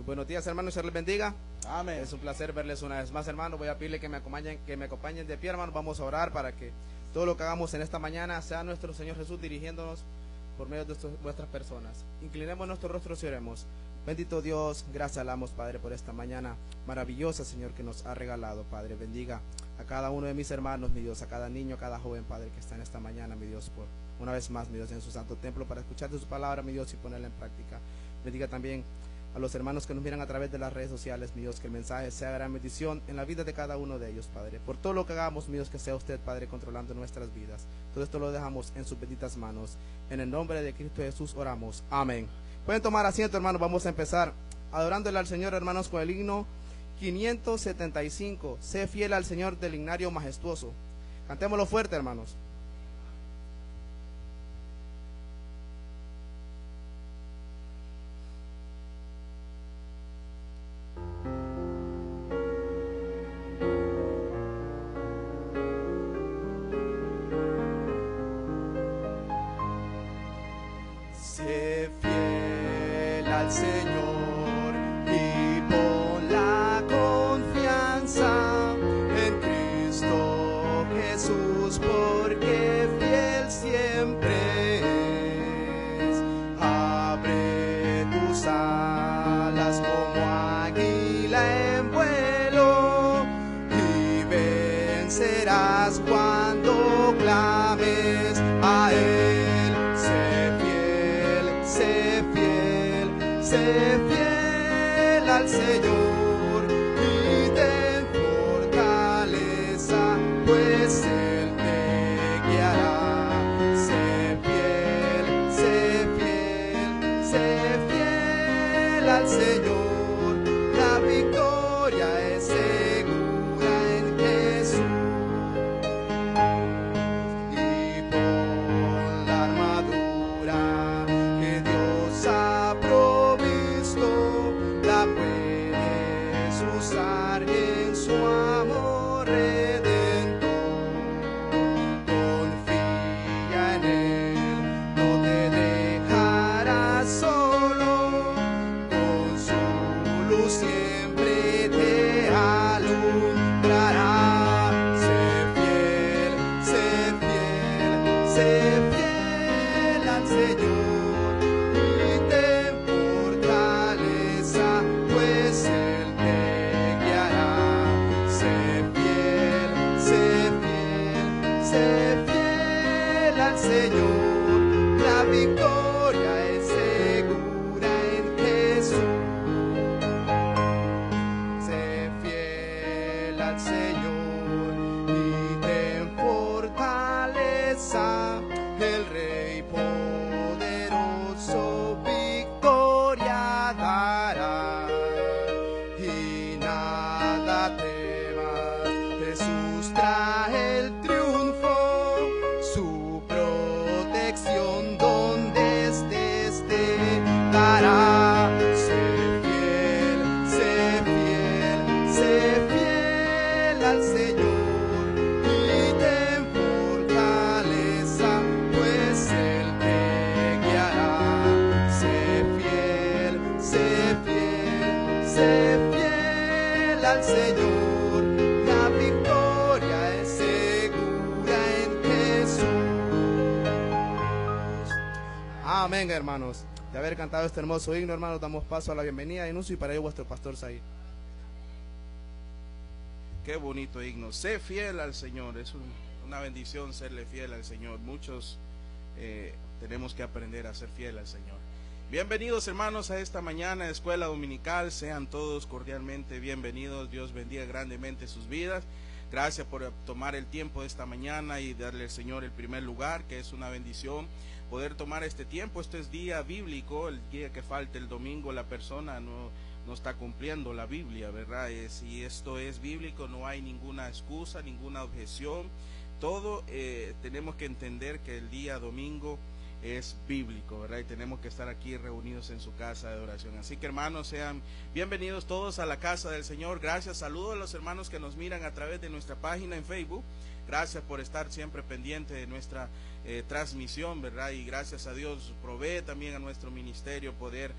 Muy buenos días, hermanos, Dios les bendiga. Amén. Es un placer verles una vez más, hermanos. Voy a pedirle que me acompañen de pie, hermanos. Vamos a orar para que todo lo que hagamos en esta mañana sea nuestro Señor Jesús dirigiéndonos por medio de vuestras personas. Inclinemos nuestros rostros y oremos. Bendito Dios, gracias damos, Padre, por esta mañana maravillosa, Señor, que nos ha regalado, Padre. Bendiga a cada uno de mis hermanos, mi Dios, a cada niño, a cada joven, Padre, que está en esta mañana, mi Dios, por una vez más, mi Dios, en su santo templo para escuchar de su palabra, mi Dios, y ponerla en práctica. Bendiga también a los hermanos que nos miran a través de las redes sociales, mi Dios, que el mensaje sea gran bendición en la vida de cada uno de ellos, Padre. Por todo lo que hagamos, mi Dios, que sea usted, Padre, controlando nuestras vidas. Todo esto lo dejamos en sus benditas manos. En el nombre de Cristo Jesús oramos. Amén. Pueden tomar asiento, hermanos. Vamos a empezar adorándole al Señor, hermanos, con el himno 575. Sé fiel al Señor del himnario majestuoso. Cantémoslo fuerte, hermanos. Sé fiel al Señor y pon la confianza en Cristo Jesús, porque fiel siempre es. Abre tus alas como águila en vuelo y vencerás cuando clames a Él. Sé fiel al Señor y ten fortaleza, pues Él te guiará. Sé fiel al Señor, la victoria es segura en Jesús. Y pon la armadura que Dios ha provisto, la puedes usar en su amor redentor. Confía en Él, no te dejará solo, con su luz siempre te alumbrará. Sé fiel al Señor y ten fortaleza, pues Él te guiará. Sé fiel al Señor, la victoria es segura en Jesús. Sé fiel al Señor y ten fortaleza, el Rey poderoso victoria dará. Y nada temas, Jesús trae el triunfo, su protección donde estés te dará. Sé fiel al Señor y ten fortaleza, pues Él te guiará. Sé fiel al Señor, la victoria es segura en Jesús. Amén, hermanos. De haber cantado este hermoso himno, hermanos, damos paso a la bienvenida y anuncio, y para ello vuestro pastor Said. Qué bonito himno. Sé fiel al Señor. Es una bendición serle fiel al Señor. Muchos tenemos que aprender a ser fiel al Señor. Bienvenidos, hermanos, a esta mañana de escuela dominical. Sean todos cordialmente bienvenidos. Dios bendiga grandemente sus vidas. Gracias por tomar el tiempo de esta mañana y darle al Señor el primer lugar, que es una bendición poder tomar este tiempo. Este es día bíblico. El día que falte el domingo, la persona no está cumpliendo la Biblia, ¿verdad? Si esto es bíblico, no hay ninguna excusa, ninguna objeción. Todo tenemos que entender que el día domingo es bíblico, ¿verdad? Y tenemos que estar aquí reunidos en su casa de oración. Así que, hermanos, sean bienvenidos todos a la casa del Señor. Gracias, saludos a los hermanos que nos miran a través de nuestra página en Facebook. Gracias por estar siempre pendiente de nuestra transmisión, ¿verdad? Y gracias a Dios provee también a nuestro ministerio poder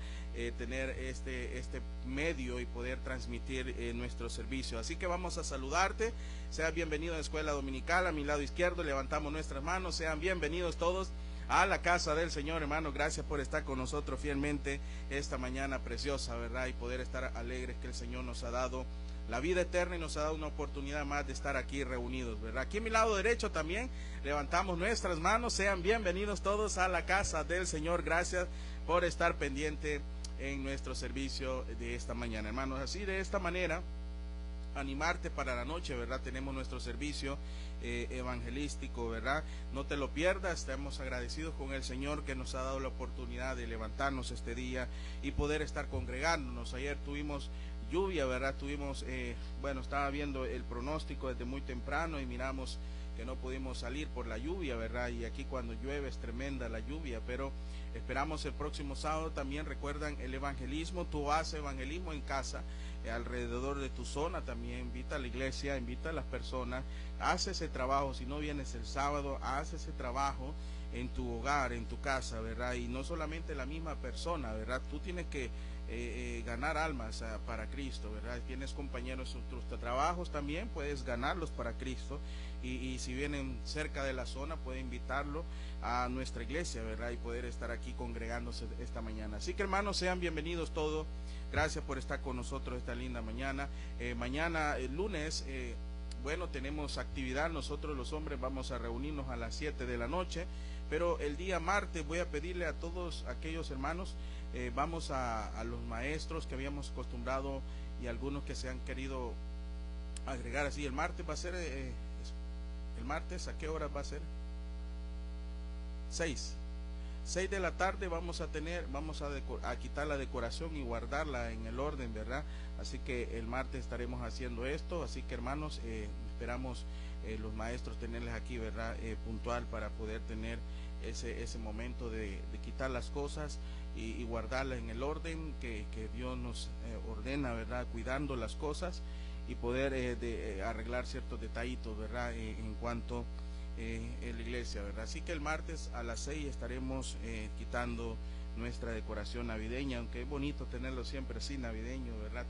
tener este medio y poder transmitir nuestro servicio. Así que vamos a saludarte. Sean bienvenidos a la Escuela Dominical. A mi lado izquierdo levantamos nuestras manos. Sean bienvenidos todos a la casa del Señor, hermano. Gracias por estar con nosotros fielmente esta mañana preciosa, ¿verdad? Y poder estar alegres que el Señor nos ha dado la vida eterna y nos ha dado una oportunidad más de estar aquí reunidos, ¿verdad? Aquí a mi lado derecho también levantamos nuestras manos. Sean bienvenidos todos a la casa del Señor. Gracias por estar pendiente en nuestro servicio de esta mañana, hermanos. Así de esta manera animarte para la noche, ¿verdad? Tenemos nuestro servicio evangelístico, ¿verdad? No te lo pierdas. Estamos agradecidos con el Señor que nos ha dado la oportunidad de levantarnos este día y poder estar congregándonos. Ayer tuvimos lluvia, ¿verdad? Estaba viendo el pronóstico desde muy temprano y miramos que no pudimos salir por la lluvia, ¿verdad? Y aquí cuando llueve es tremenda la lluvia, pero esperamos el próximo sábado. También recuerdan el evangelismo. Tú haces evangelismo en casa, alrededor de tu zona. También invita a la iglesia, invita a las personas, haz ese trabajo. Si no vienes el sábado, haz ese trabajo en tu hogar, en tu casa, ¿verdad? Y no solamente la misma persona, ¿verdad? Tú tienes que ganar almas para Cristo, ¿verdad? Tienes compañeros en tus trabajos también, puedes ganarlos para Cristo, y si vienen cerca de la zona, puede invitarlo a nuestra iglesia, ¿verdad? Y poder estar aquí congregándose esta mañana. Así que, hermanos, sean bienvenidos todos. Gracias por estar con nosotros esta linda mañana. Mañana, el lunes, tenemos actividad. Nosotros los hombres vamos a reunirnos a las 7 de la noche, pero el día martes voy a pedirle a todos aquellos hermanos, vamos a los maestros que habíamos acostumbrado y algunos que se han querido agregar así. El martes va a ser, el martes, ¿a qué hora va a ser? 6 de la tarde vamos a quitar la decoración y guardarla en el orden, ¿verdad? Así que el martes estaremos haciendo esto. Así que, hermanos, esperamos los maestros tenerles aquí, ¿verdad? Puntual para poder tener ese momento de quitar las cosas y guardarlas en el orden que Dios nos ordena, ¿verdad? Cuidando las cosas y poder arreglar ciertos detallitos, ¿verdad? En cuanto en la iglesia, ¿verdad? Así que el martes a las 6 estaremos quitando nuestra decoración navideña, aunque es bonito tenerlo siempre así navideño, ¿verdad?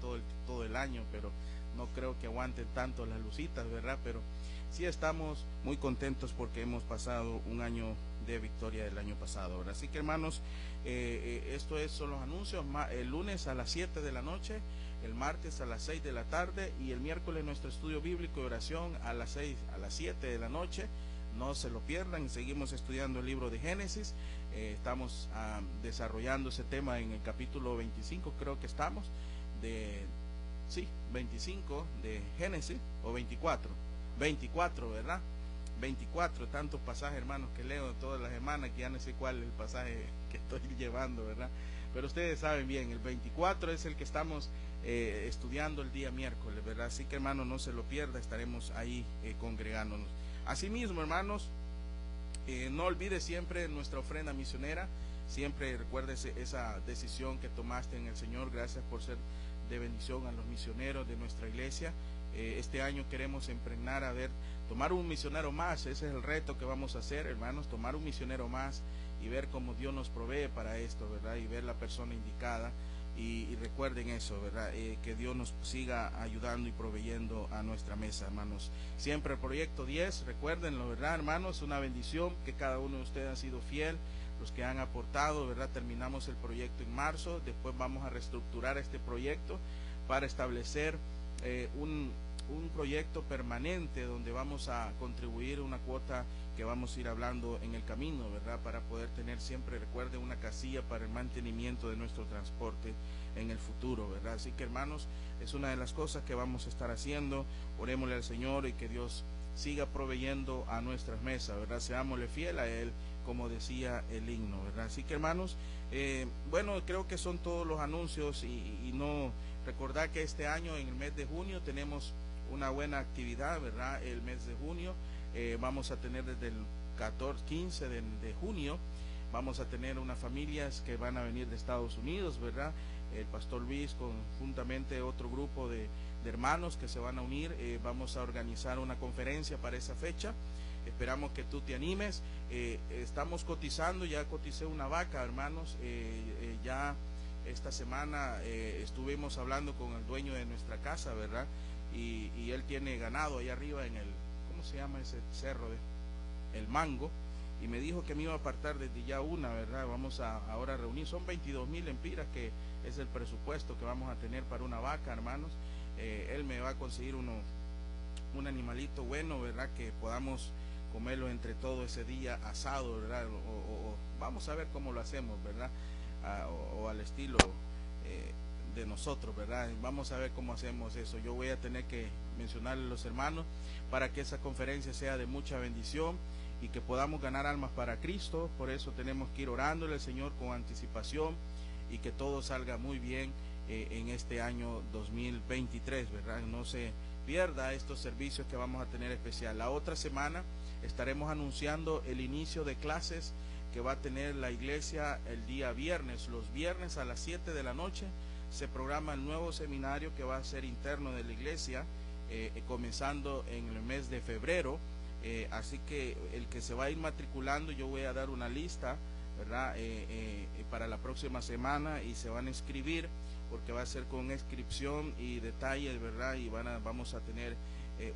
Todo el año, pero no creo que aguanten tanto las lucitas, ¿verdad? Pero sí estamos muy contentos porque hemos pasado un año de victoria del año pasado, ¿verdad? Así que, hermanos, son los anuncios. El lunes a las 7 de la noche, el martes a las 6 de la tarde y el miércoles nuestro estudio bíblico y oración a las 7 de la noche. No se lo pierdan. Seguimos estudiando el libro de Génesis. Estamos desarrollando ese tema en el capítulo 25, creo que estamos, 25 de Génesis, o 24, ¿verdad? 24, tantos pasajes, hermanos, que leo todas las semanas que ya no sé cuál es el pasaje que estoy llevando, ¿verdad? Pero ustedes saben bien, el 24 es el que estamos estudiando el día miércoles, ¿verdad? Así que, hermanos, no se lo pierda, estaremos ahí congregándonos. Asimismo, hermanos, no olvides siempre nuestra ofrenda misionera. Siempre recuérdese esa decisión que tomaste en el Señor. Gracias por ser de bendición a los misioneros de nuestra iglesia. Este año queremos tomar un misionero más. Ese es el reto que vamos a hacer, hermanos, tomar un misionero más y ver cómo Dios nos provee para esto, ¿verdad? Y ver la persona indicada. Y recuerden eso, ¿verdad? Que Dios nos siga ayudando y proveyendo a nuestra mesa, hermanos. Siempre el proyecto 10, recuérdenlo, ¿verdad, hermanos? Una bendición que cada uno de ustedes ha sido fiel, los que han aportado, ¿verdad? Terminamos el proyecto en marzo. Después vamos a reestructurar este proyecto para establecer un proyecto permanente donde vamos a contribuir una cuota que vamos a ir hablando en el camino, ¿verdad? Para poder tener siempre, recuerden, una casilla para el mantenimiento de nuestro transporte en el futuro, ¿verdad? Así que, hermanos, es una de las cosas que vamos a estar haciendo. Orémosle al Señor y que Dios siga proveyendo a nuestras mesas, ¿verdad? Seámosle fiel a Él, como decía el himno, ¿verdad? Así que, hermanos, creo que son todos los anuncios y no recordar que este año, en el mes de junio, tenemos una buena actividad, ¿verdad? El mes de junio vamos a tener desde el 15 de junio, vamos a tener unas familias que van a venir de Estados Unidos, ¿verdad? El pastor Luis juntamente otro grupo de hermanos que se van a unir. Vamos a organizar una conferencia para esa fecha. Esperamos que tú te animes. Estamos cotizando, ya coticé una vaca, hermanos. Ya esta semana estuvimos hablando con el dueño de nuestra casa, ¿verdad? Y él tiene ganado allá arriba en el, ¿cómo se llama ese cerro? El Mango. Y me dijo que me iba a apartar desde ya una, ¿verdad? Vamos a ahora reunir, son 22,000 lempiras que es el presupuesto que vamos a tener para una vaca, hermanos. Él me va a conseguir un animalito bueno, ¿verdad? Que podamos comerlo entre todo ese día asado, ¿verdad? O vamos a ver cómo lo hacemos, ¿verdad? O al estilo de nosotros, ¿verdad? Vamos a ver cómo hacemos eso. Yo voy a tener que mencionarle a los hermanos para que esa conferencia sea de mucha bendición y que podamos ganar almas para Cristo. Por eso tenemos que ir orándole al Señor con anticipación y que todo salga muy bien en este año 2023, ¿verdad? No se pierda estos servicios que vamos a tener especial. La otra semana estaremos anunciando el inicio de clases que va a tener la iglesia el día viernes. Los viernes a las 7 de la noche se programa el nuevo seminario que va a ser interno de la iglesia, comenzando en el mes de febrero. Así que el que se va a ir matriculando, yo voy a dar una lista, ¿verdad? Para la próxima semana, y se van a inscribir porque va a ser con inscripción y detalles, ¿verdad? Y vamos a tener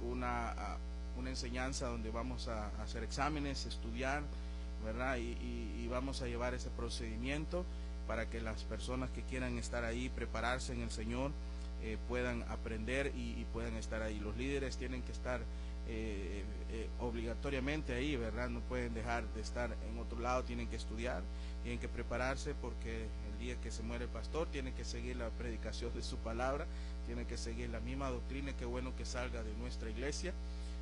una enseñanza donde vamos a hacer exámenes, estudiar, ¿verdad? Y vamos a llevar ese procedimiento para que las personas que quieran estar ahí, prepararse en el Señor, puedan aprender y puedan estar ahí. Los líderes tienen que estar obligatoriamente ahí, ¿verdad? No pueden dejar de estar en otro lado, tienen que estudiar, tienen que prepararse, porque el día que se muere el pastor tiene que seguir la predicación de su palabra, tiene que seguir la misma doctrina. Qué bueno que salga de nuestra iglesia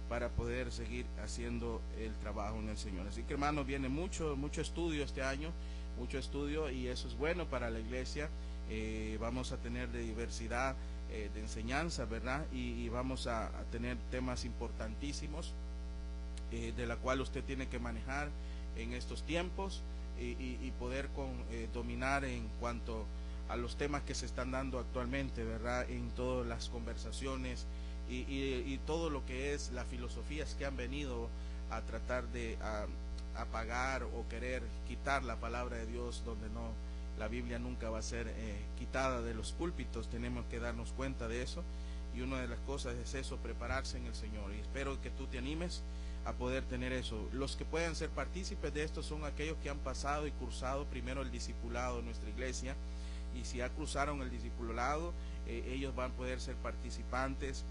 para poder seguir haciendo el trabajo en el Señor. Así que, hermanos, viene mucho estudio este año, mucho estudio, y eso es bueno para la iglesia. Vamos a tener de diversidad de enseñanza, ¿verdad? Y vamos a tener temas importantísimos de la cual usted tiene que manejar en estos tiempos y poder dominar en cuanto a los temas que se están dando actualmente, ¿verdad? En todas las conversaciones y todo lo que es las filosofías que han venido a tratar de apagar o querer quitar la palabra de Dios, donde no, la Biblia nunca va a ser quitada de los púlpitos. Tenemos que darnos cuenta de eso, y una de las cosas es eso, prepararse en el Señor, y espero que tú te animes a poder tener eso. Los que puedan ser partícipes de esto son aquellos que han pasado y cursado primero el discipulado en nuestra iglesia, y si ya cruzaron el discipulado, ellos van a poder ser participantes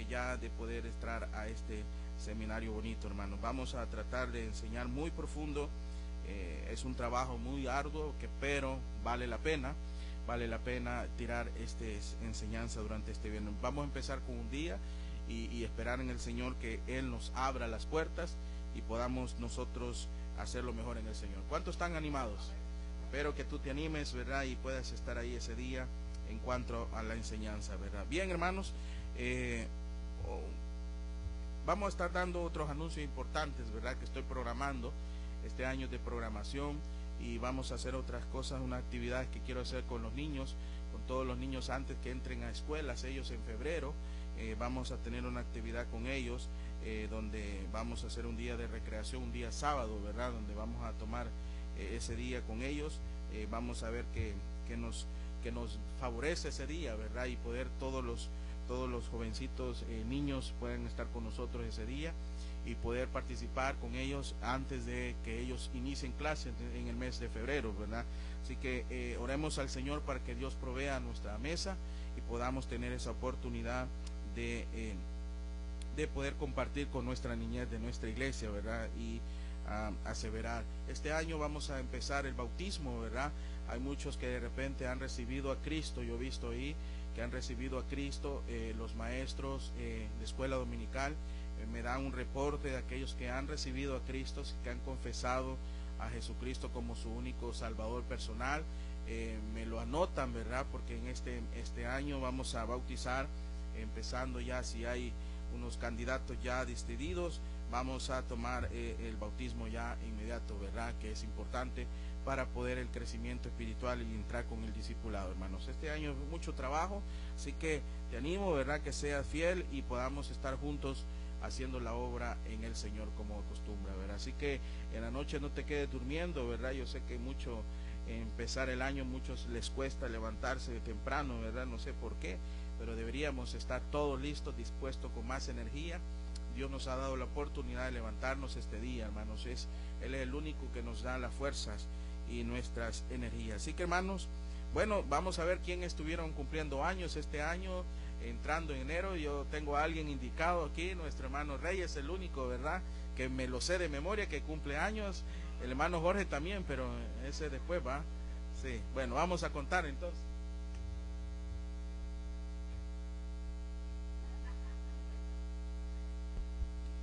ya de poder entrar a este seminario bonito, hermanos. Vamos a tratar de enseñar muy profundo. Es un trabajo muy arduo, pero vale la pena tirar esta enseñanza durante este viernes. Vamos a empezar con un día y esperar en el Señor que Él nos abra las puertas y podamos nosotros hacer lo mejor en el Señor. ¿Cuántos están animados? Espero que tú te animes, ¿verdad? Y puedas estar ahí ese día en cuanto a la enseñanza, ¿verdad? Bien, hermanos, vamos a estar dando otros anuncios importantes, ¿verdad? Que estoy programando este año de programación, y vamos a hacer otras cosas, una actividad que quiero hacer con los niños, con todos los niños antes que entren a escuelas. Ellos en febrero vamos a tener una actividad con ellos donde vamos a hacer un día de recreación, un día sábado, ¿verdad? Donde vamos a tomar ese día con ellos. Vamos a ver que nos favorece ese día, ¿verdad? Y poder todos los jovencitos niños pueden estar con nosotros ese día y poder participar con ellos antes de que ellos inicien clases en el mes de febrero, ¿verdad? Así que oremos al Señor para que Dios provea nuestra mesa y podamos tener esa oportunidad de poder compartir con nuestra niñez de nuestra iglesia, ¿verdad? Y aseverar. Este año vamos a empezar el bautismo, ¿verdad? Hay muchos que de repente han recibido a Cristo. Yo he visto ahí que han recibido a Cristo. Los maestros de escuela dominical me dan un reporte de aquellos que han recibido a Cristo, que han confesado a Jesucristo como su único Salvador personal. Me lo anotan, ¿verdad? Porque en este año vamos a bautizar, empezando ya, si hay unos candidatos ya decididos, vamos a tomar el bautismo ya inmediato, ¿verdad? Que es importante para poder el crecimiento espiritual y entrar con el discipulado, hermanos. Este año es mucho trabajo, así que te animo, ¿verdad? Que seas fiel y podamos estar juntos haciendo la obra en el Señor como costumbre, ¿verdad? Así que en la noche no te quedes durmiendo, ¿verdad? Yo sé que mucho empezar el año, muchos les cuesta levantarse temprano, ¿verdad? No sé por qué, pero deberíamos estar todos listos, dispuestos, con más energía. Dios nos ha dado la oportunidad de levantarnos este día, hermanos. Él es el único que nos da las fuerzas y nuestras energías. Así que, hermanos, bueno, vamos a ver quién estuvieron cumpliendo años este año, entrando en enero. Yo tengo a alguien indicado aquí, nuestro hermano Reyes, el único, ¿verdad?, que me lo sé de memoria, que cumple años. El hermano Jorge también, pero ese después va. Sí, bueno, vamos a contar entonces.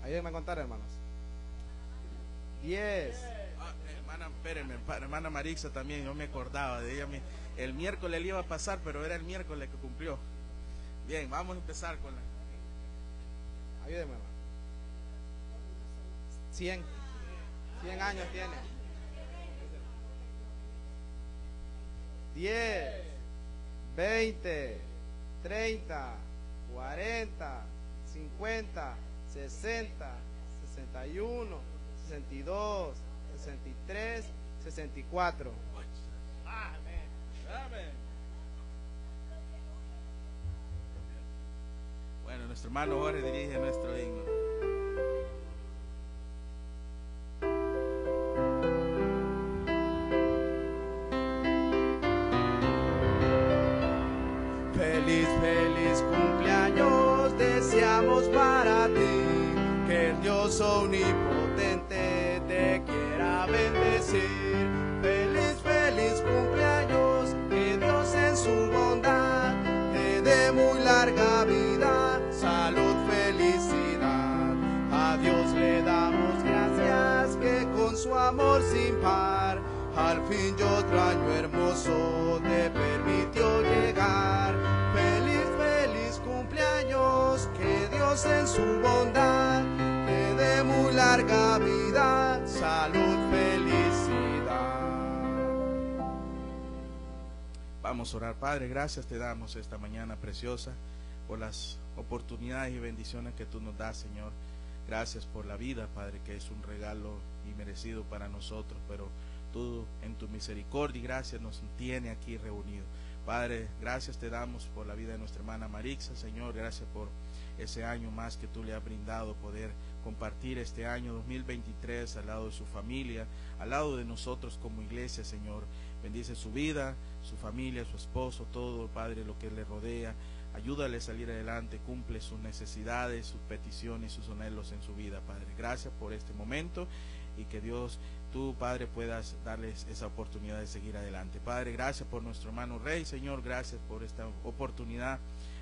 Ayúdenme a contar, hermanos. 10. Hermana, espérenme, hermana Marixa también, yo me acordaba de ella. El miércoles le iba a pasar, pero era el miércoles que cumplió. Bien, vamos a empezar con la... Ayúdenme, hermano. 100 años tiene. 10, 20, 30, 40, 50, 60, 61, 62, 63, 64. Bueno, nuestro hermano Jorge dirige nuestro himno. Feliz, feliz cumpleaños deseamos para ti, que el Dios omnipotente te quiera bendecir. Feliz, feliz cumpleaños, que Dios en su bondad te dé muy larga vida, salud, felicidad. A Dios le damos gracias que con su amor sin par al fin y otro año hermoso te permitió llegar. Feliz, feliz cumpleaños, que Dios en su bondad te dé muy larga vida, salud, felicidad. Vamos a orar. Padre, gracias te damos esta mañana preciosa por las oportunidades y bendiciones que tú nos das, Señor. Gracias por la vida, Padre, que es un regalo inmerecido para nosotros, pero tú en tu misericordia y gracia nos tiene aquí reunidos. Padre, gracias te damos por la vida de nuestra hermana Marixa, Señor. Gracias por ese año más que tú le has brindado, poder compartir este año 2023 al lado de su familia, al lado de nosotros como iglesia, Señor. Bendice su vida, su familia, su esposo, todo, Padre, lo que le rodea. Ayúdale a salir adelante, cumple sus necesidades, sus peticiones, sus anhelos en su vida, Padre. Gracias por este momento y que Dios, tú, Padre, puedas darles esa oportunidad de seguir adelante. Padre, gracias por nuestro hermano Rey, Señor. Gracias por esta oportunidad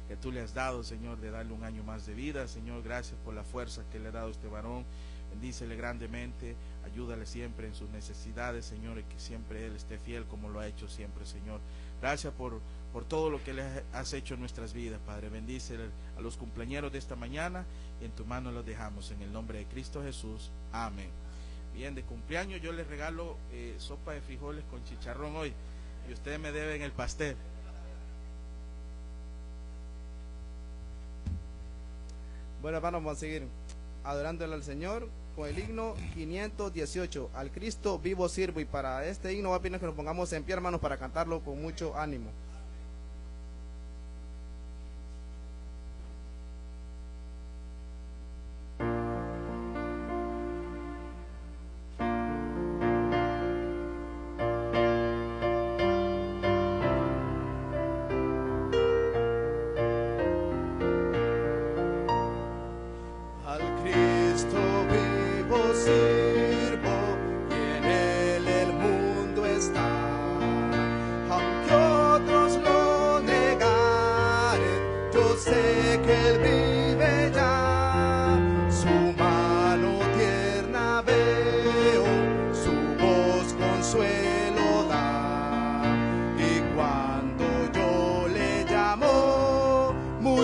que tú le has dado, Señor, de darle un año más de vida. Señor, gracias por la fuerza que le ha dado este varón. Bendícele grandemente, ayúdale siempre en sus necesidades, Señor, y que siempre él esté fiel como lo ha hecho siempre, Señor. Gracias por todo lo que le has hecho en nuestras vidas, Padre. Bendice a los cumpleañeros de esta mañana y en tu mano los dejamos en el nombre de Cristo Jesús. Amén. Bien, de cumpleaños yo les regalo sopa de frijoles con chicharrón hoy y ustedes me deben el pastel. Bueno, hermanos, vamos a seguir adorándole al Señor con el himno 518, al Cristo vivo sirvo. Y para este himno va a pedir que nos pongamos en pie, hermanos, para cantarlo con mucho ánimo.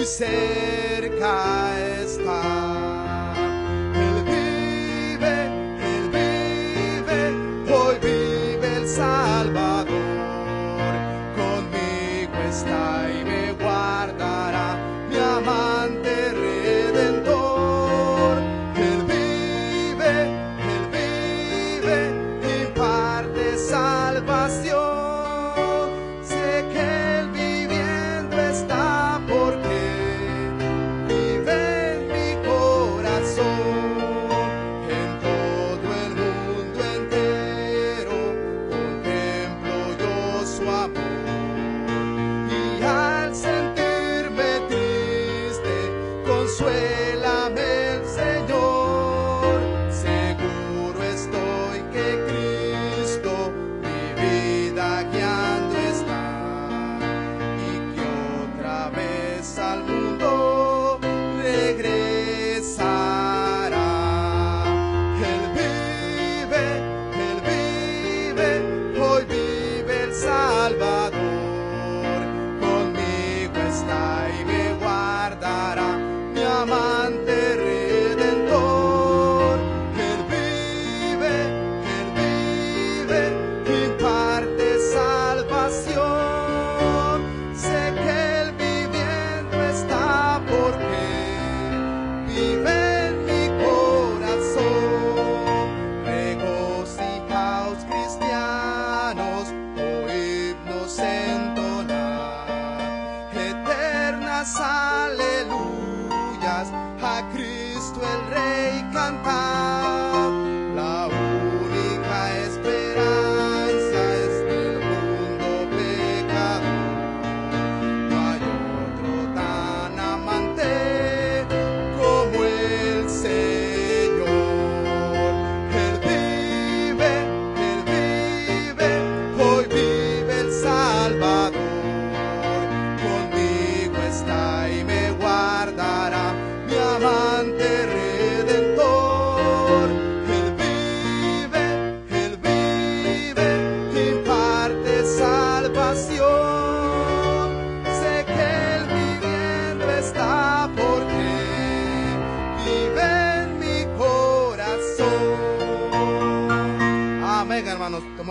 Cerca está, Él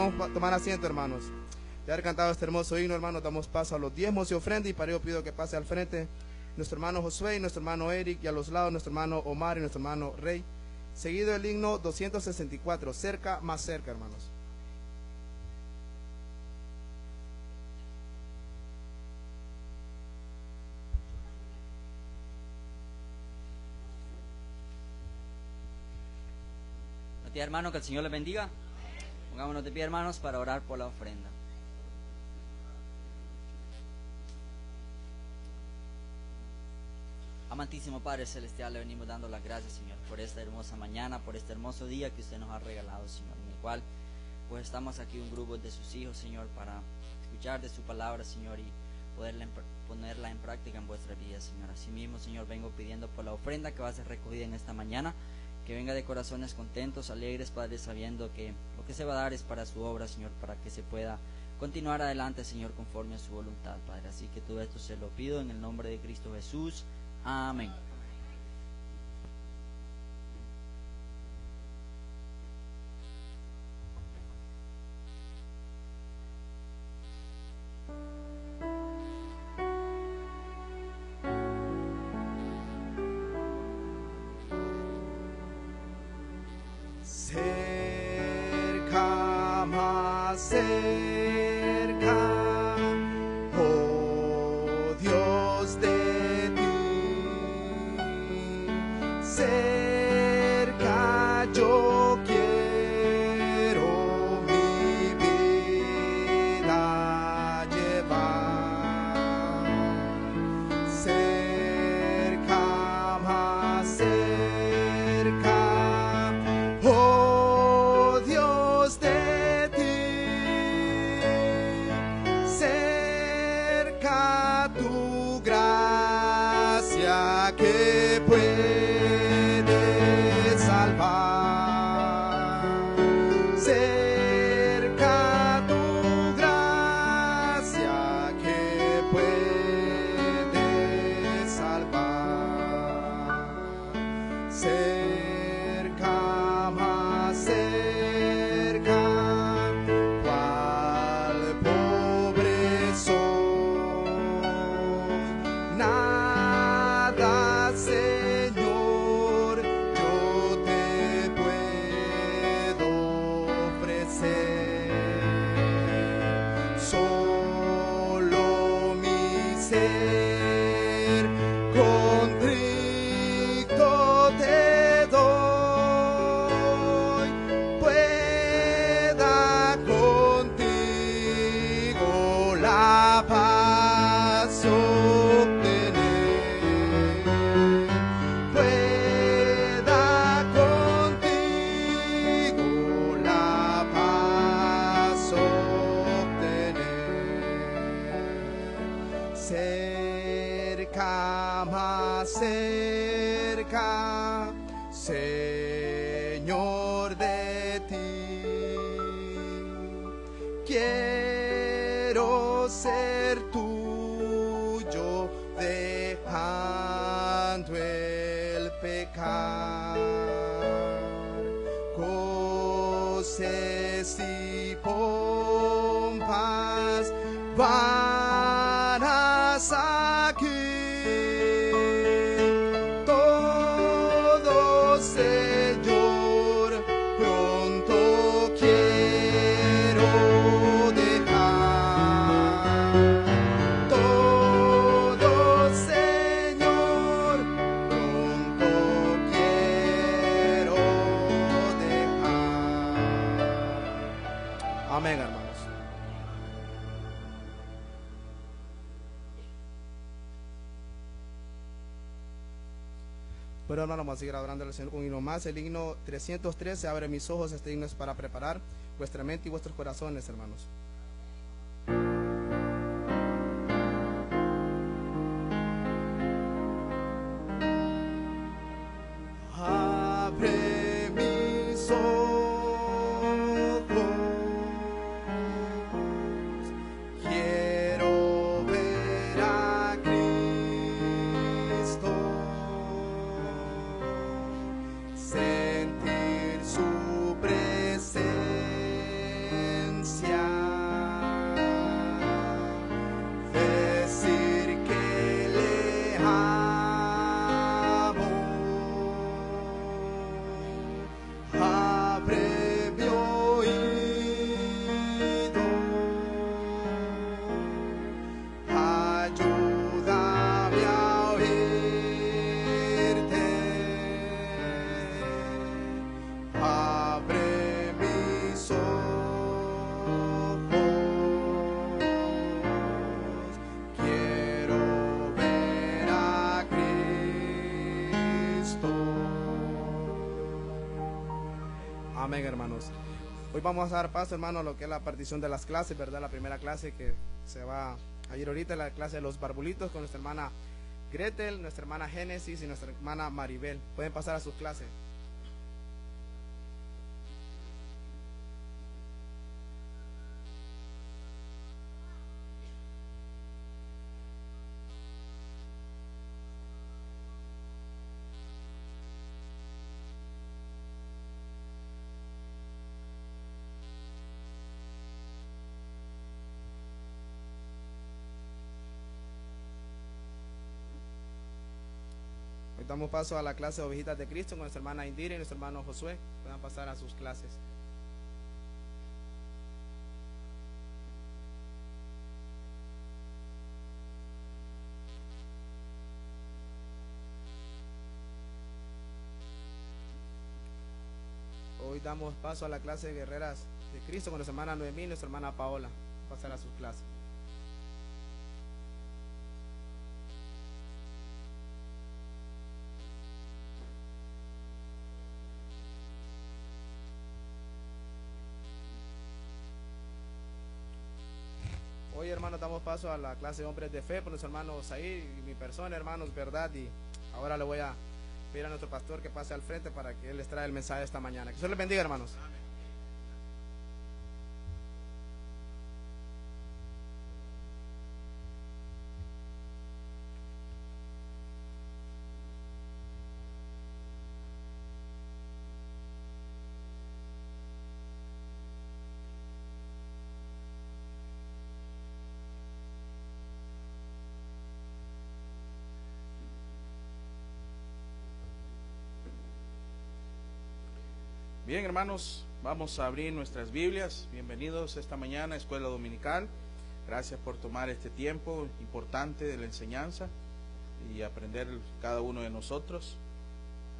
Vamos a tomar asiento, hermanos. De haber cantado este hermoso himno, hermanos, damos paso a los diezmos y ofrenda. Y para ello pido que pase al frente nuestro hermano Josué y nuestro hermano Eric, y a los lados nuestro hermano Omar y nuestro hermano Rey. Seguido el himno 264, cerca, más cerca, hermanos. Buenos días, hermano, que el Señor les bendiga. Pongámonos de pie, hermanos, para orar por la ofrenda. Amantísimo Padre Celestial, le venimos dando las gracias, Señor, por esta hermosa mañana, por este hermoso día que usted nos ha regalado, Señor, en el cual pues estamos aquí un grupo de sus hijos, Señor, para escuchar de su palabra, Señor, y ponerla en práctica en vuestra vida, Señor. Asimismo, Señor, vengo pidiendo por la ofrenda que va a ser recogida en esta mañana, que venga de corazones contentos, alegres, Padre, sabiendo que lo que se va a dar es para su obra, Señor, para que se pueda continuar adelante, Señor, conforme a su voluntad, Padre. Así que todo esto se lo pido en el nombre de Cristo Jesús. Amén. Cerca, más cerca, oh Dios de ti, cerca yo quiero mi vida llevar, cerca, más cerca, oh Dios de ti, cerca tu gracia que puede salvar, cerca tu gracia que puede salvar, cerca, más cerca, cual pobre soy, nada, Señor, yo te puedo ofrecer, solo mi ser contrito te doy, pueda contigo la paz obtener, pueda contigo la paz obtener, cerca, más cerca, Señor, de ti quiero ser tuyo, dejando el pecar, goces y pompas vanas aquí, todo, Señor, pronto quiero dejar, todo, Señor, pronto quiero dejar. Amén, hermanos. Bueno, hermanos, vamos a seguir adorando al Señor con un himno más. El himno 313, abre mis ojos. Este himno es para preparar vuestra mente y vuestros corazones, hermanos. Abre mis ojos, quiero ver a Cristo, sentir su presencia Amén, hermanos. Hoy vamos a dar paso, hermano, a lo que es la partición de las clases, ¿verdad? La primera clase que se va a ir ahorita, la clase de los barbulitos, con nuestra hermana Gretel, nuestra hermana Génesis y nuestra hermana Maribel. Pueden pasar a sus clases. Hoy damos paso a la clase de ovejitas de Cristo con nuestra hermana Indira y nuestro hermano Josué. Puedan pasar a sus clases. Hoy damos paso a la clase de guerreras de Cristo con nuestra hermana Noemí y nuestra hermana Paola. Pasar a sus clases. Hoy, hermanos, damos paso a la clase de hombres de fe por nuestro hermano Zair y mi persona, hermanos, verdad. Y ahora le voy a pedir a nuestro pastor que pase al frente para que él les traiga el mensaje esta mañana. Que Dios les bendiga, hermanos. Amén. Bien, hermanos, vamos a abrir nuestras Biblias. Bienvenidos esta mañana a Escuela Dominical. Gracias por tomar este tiempo importante de la enseñanza y aprender cada uno de nosotros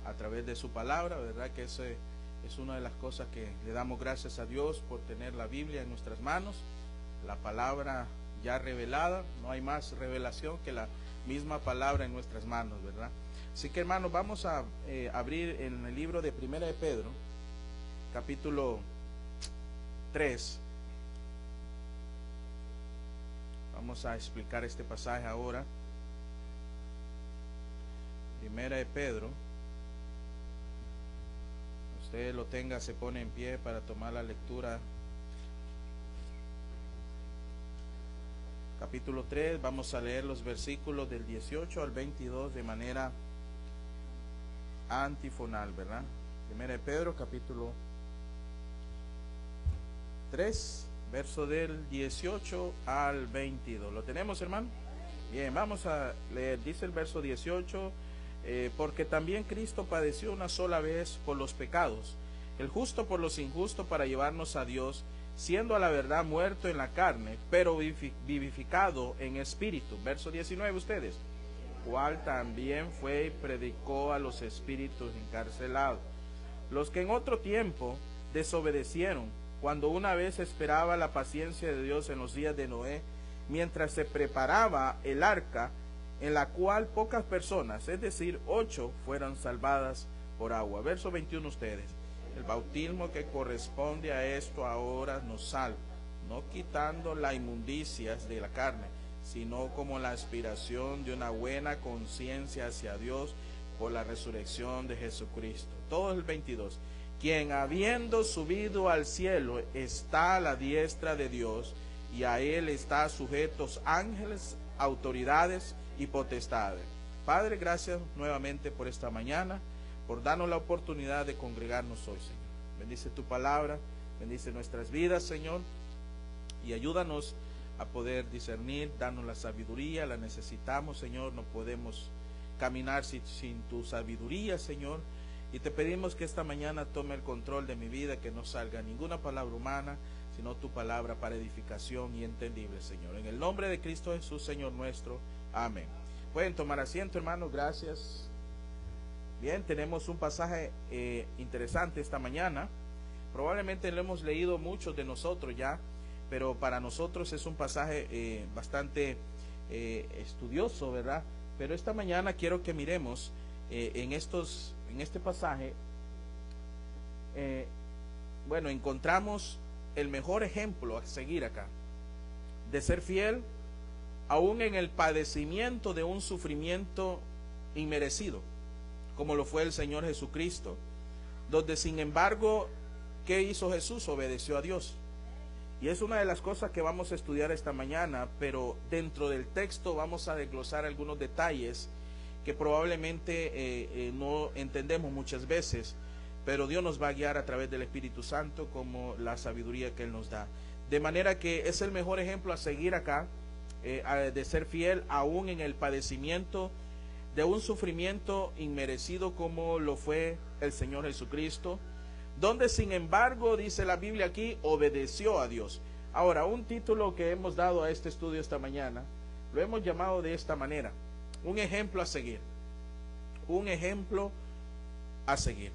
a través de su palabra. ¿Verdad que esa es una de las cosas que le damos gracias a Dios por tener la Biblia en nuestras manos? La palabra ya revelada, no hay más revelación que la misma palabra en nuestras manos, ¿verdad? Así que, hermanos, vamos a abrir en el libro de Primera de Pedro, capítulo 3. Vamos a explicar este pasaje ahora. Primera de Pedro. Usted lo tenga, se pone en pie para tomar la lectura. Capítulo 3, vamos a leer los versículos del 18 al 22 de manera antifonal, ¿verdad? Primera de Pedro, capítulo 3, verso del 18 al 22. ¿Lo tenemos, hermano? Bien, vamos a leer. Dice el verso 18, porque también Cristo padeció una sola vez por los pecados, el justo por los injustos, para llevarnos a Dios, siendo a la verdad muerto en la carne, pero vivificado en espíritu. Verso 19, ustedes. Cual también fue y predicó a los espíritus encarcelados, los que en otro tiempo desobedecieron, cuando una vez esperaba la paciencia de Dios en los días de Noé, mientras se preparaba el arca, en la cual pocas personas, es decir, 8, fueron salvadas por agua. Verso 21 ustedes. El bautismo que corresponde a esto ahora nos salva, no quitando las inmundicias de la carne, sino como la aspiración de una buena conciencia hacia Dios por la resurrección de Jesucristo. Todo el 22. Quien habiendo subido al cielo está a la diestra de Dios, y a él está sujetos ángeles, autoridades y potestades. Padre, gracias nuevamente por esta mañana, por darnos la oportunidad de congregarnos hoy, Señor. Bendice tu palabra, bendice nuestras vidas, Señor, y ayúdanos a poder discernir, darnos la sabiduría, la necesitamos, Señor. No podemos caminar sin tu sabiduría, Señor. Y te pedimos que esta mañana tome el control de mi vida, que no salga ninguna palabra humana, sino tu palabra para edificación y entendible, Señor. En el nombre de Cristo Jesús, Señor nuestro. Amén. Pueden tomar asiento, hermanos. Gracias. Bien, tenemos un pasaje interesante esta mañana. Probablemente lo hemos leído muchos de nosotros ya, pero para nosotros es un pasaje bastante estudioso, ¿verdad? Pero esta mañana quiero que miremos en este pasaje bueno, encontramos el mejor ejemplo a seguir acá, de ser fiel aún en el padecimiento de un sufrimiento inmerecido, como lo fue el Señor Jesucristo, donde sin embargo, ¿qué hizo Jesús? Obedeció a Dios. Y es una de las cosas que vamos a estudiar esta mañana, pero dentro del texto vamos a desglosar algunos detalles que probablemente no entendemos muchas veces, pero Dios nos va a guiar a través del Espíritu Santo como la sabiduría que Él nos da. De manera que es el mejor ejemplo a seguir acá, de ser fiel aún en el padecimiento de un sufrimiento inmerecido como lo fue el Señor Jesucristo, donde sin embargo, dice la Biblia aquí, obedeció a Dios. Ahora, un título que hemos dado a este estudio esta mañana, lo hemos llamado de esta manera: un ejemplo a seguir. Un ejemplo a seguir.